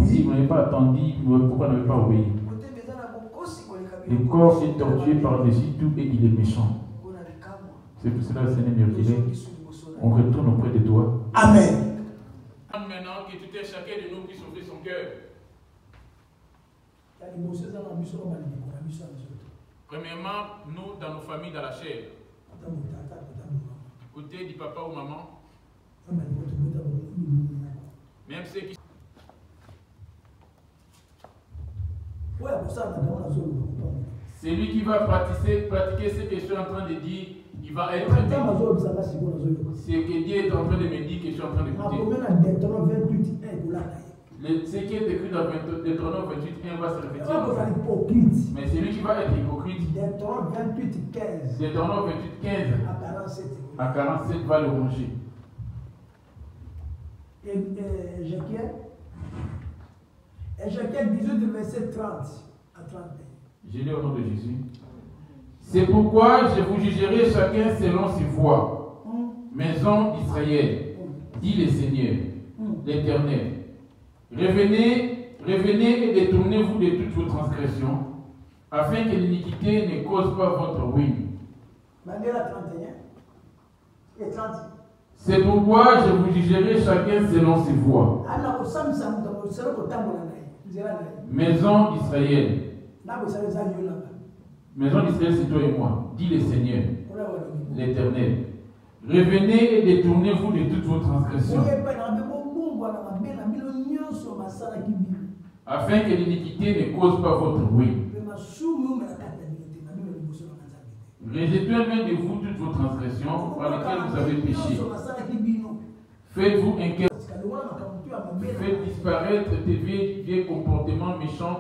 Si vous n'avez pas attendu, pourquoi n'avez pas obéi? Le corps est torturé par-dessus tout et il est méchant. C'est pour cela, Seigneur, on retourne auprès de toi. Amen. Maintenant que tout est chacun de nous puisse ouvrir son cœur. Premièrement, nous, dans nos familles, dans la chair. Côté du papa ou maman. Même ceux qui... C'est lui qui va pratiquer ce que je suis en train de dire. Il va être... C'est que Dieu est en train de me dire que je suis en train d'écouter. Ce qui est écrit dans Deutéronome 28, 1 va se répéter. Mais c'est lui qui va être hypocrite. Deutéronome 28, 15 à 47 va le ranger. Ézéchiel 18, verset 30 à 31. Je lis au nom de Jésus. C'est pourquoi je vous jugerai chacun selon ses voies. Maison d'Israël, dit le Seigneur, l'Éternel. Revenez et détournez-vous de toutes vos transgressions, afin que l'iniquité ne cause pas votre ruine. C'est pourquoi je vous jugerai chacun selon ses voies. Maison d'Israël. Maison d'Israël, c'est toi et moi, dit le Seigneur, l'Éternel. Revenez et détournez-vous de toutes vos transgressions, afin que l'iniquité ne cause pas votre ruine. Rejetez loin de vous toutes vos transgressions par lesquelles vous avez péché. Faites-vous un cœur. Faites disparaître tes vieux comportements méchants.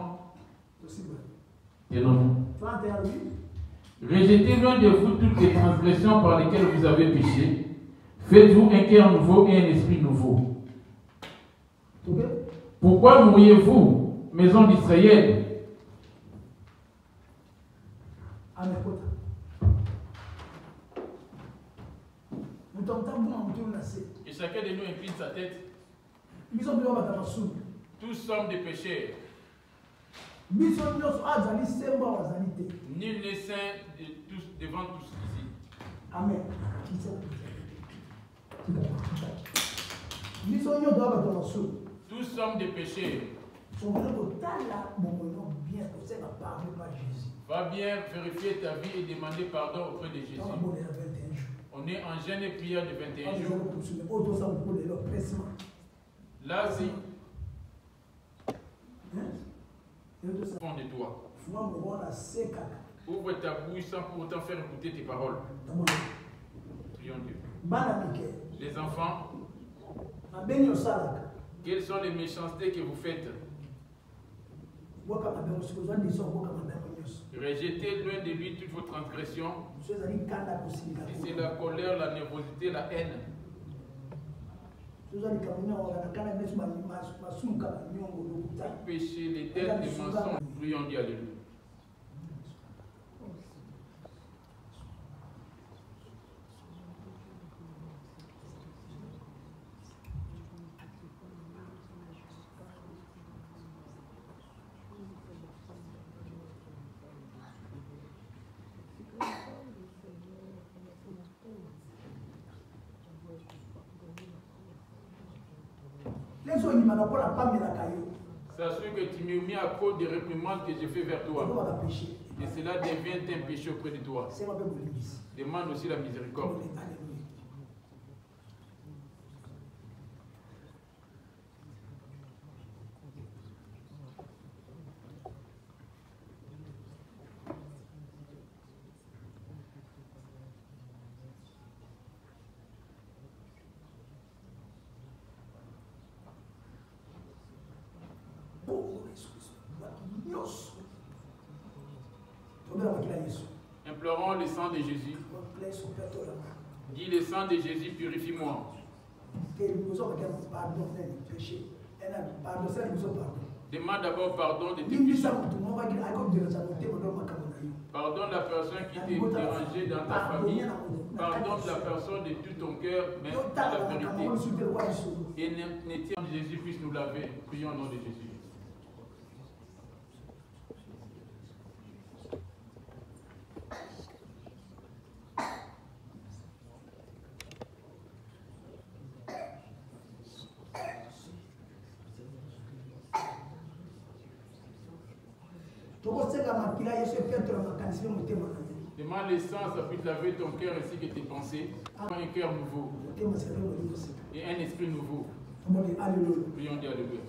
Rejetez loin de vous toutes les transgressions par lesquelles vous avez péché. Faites-vous un cœur nouveau et un esprit nouveau. Pourquoi mourriez-vous, maison d'Israël? Et chacun de nous incline sa tête. Tous sommes des pécheurs. Nul n'est saint devant tous ici. Amen. Tous sommes des pécheurs. Va bien vérifier ta vie et demander pardon auprès de Jésus. On est en jeûne et prière de 21 jours. Là, si fond de toi. Ouvre ta bouche sans pour autant faire écouter tes paroles. Prions Dieu. Les enfants, quelles sont les méchancetés que vous faites? Rejetez loin de lui toutes vos transgressions. Et c'est la colère, la nervosité, la haine. Le péché, les dettes, les mensonges. Prions Dieu, alléluia. Sache que tu m'as mis à cause des réprimandes que j'ai fait vers toi. Et cela devient un péché auprès de toi. Demande aussi la miséricorde. implorons le sang de Jésus. Dis le sang de Jésus, purifie-moi. Demande d'abord pardon de tes péchés. Pardonne la personne qui t'est dérangée dans ta famille. Pardonne la personne de tout ton cœur, mais de la vérité. Et n'étions que Jésus puisse nous laver. Prions au nom de Jésus. Demande le sang, ça puisse laver ton cœur ainsi que tes pensées. Un cœur nouveau et un esprit nouveau. Prions Dieu, alléluia.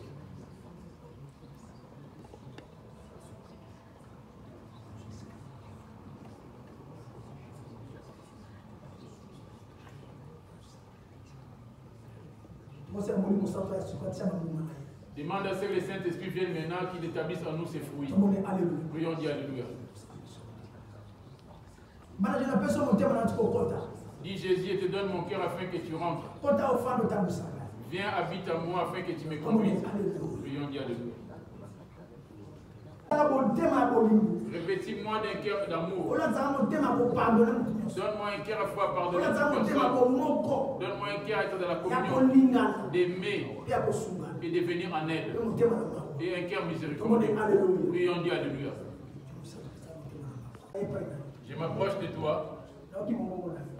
Demande à ce que le Saint-Esprit vienne maintenant, qu'il établisse en nous ses fruits. Prions Dieu, alléluia. Dis Jésus, et te donne mon cœur afin que tu rentres. Viens, habite à moi afin que tu me conduises. Prions Dieu, alléluia. Revêtis-moi d'un cœur d'amour. Donne-moi un cœur à foi pardonner toute personne. Donne-moi un cœur à être dans la communion, d'aimer et de venir en aide. Et un cœur miséricordieux. Prions Dieu, alléluia. Je m'approche de toi.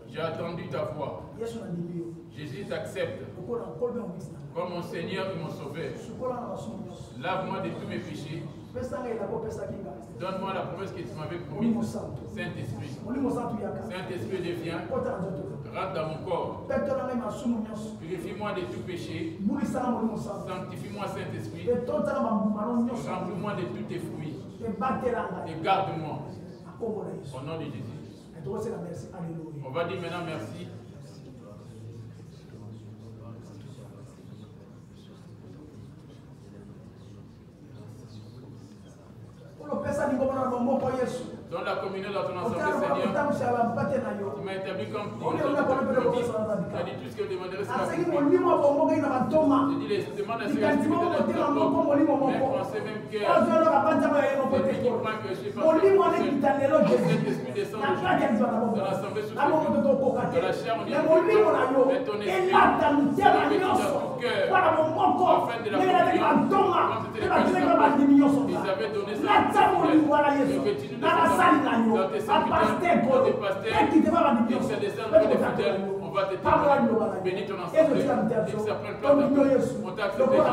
J'ai attendu ta voix. Jésus t'accepte comme mon Seigneur et mon Sauveur. Lave-moi de tous mes péchés. Donne-moi la promesse que tu m'avais promise. Saint-Esprit. Saint-Esprit devient. Rentre dans mon corps. Purifie-moi de tout péché. Sanctifie-moi, Saint-Esprit. Remplis-moi de tous tes fruits. Et garde-moi. Au nom de Jésus. On va dire maintenant merci. Dans la communion dans ton assemblée, Seigneur, tu m'as établi comme tu as dit tout ce que je demanderais sera accompli. Je dis, demande à ce que tu me donnes ta propre, même pensée, même cœur. C'est lui qui prend que je suis pas seul. Cet esprit descend dans l'assemblée sous dans la chair, on dit, mais ton esprit, c'est la méthode dans ton cœur, afin de la communion, comme c'était les personnes, ils avaient donné ça, et que tu nous descends dans tes serviteurs, dans tes pasteurs, et que ça descend dans tes fidèles, on va te témoigner. Bénis ton assemblée, et que ça prenne place dans ton. On t'a accepté Jésus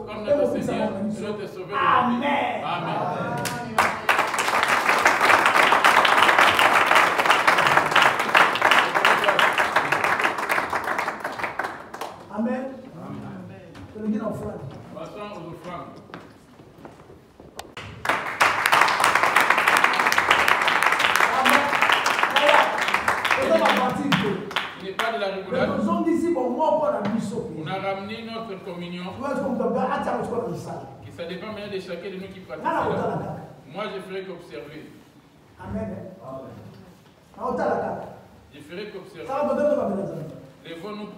comme notre Seigneur, notre Sauveur. Amen. Amen. Amen. Passons aux offrandes. Il n'est pas de la rigolade. On a ramené notre communion. Et ça dépend maintenant de chacun de nous qui pratique cela. Moi, je ferai qu'observer. Amen. Je ferai qu'observer. Lèvons-nous.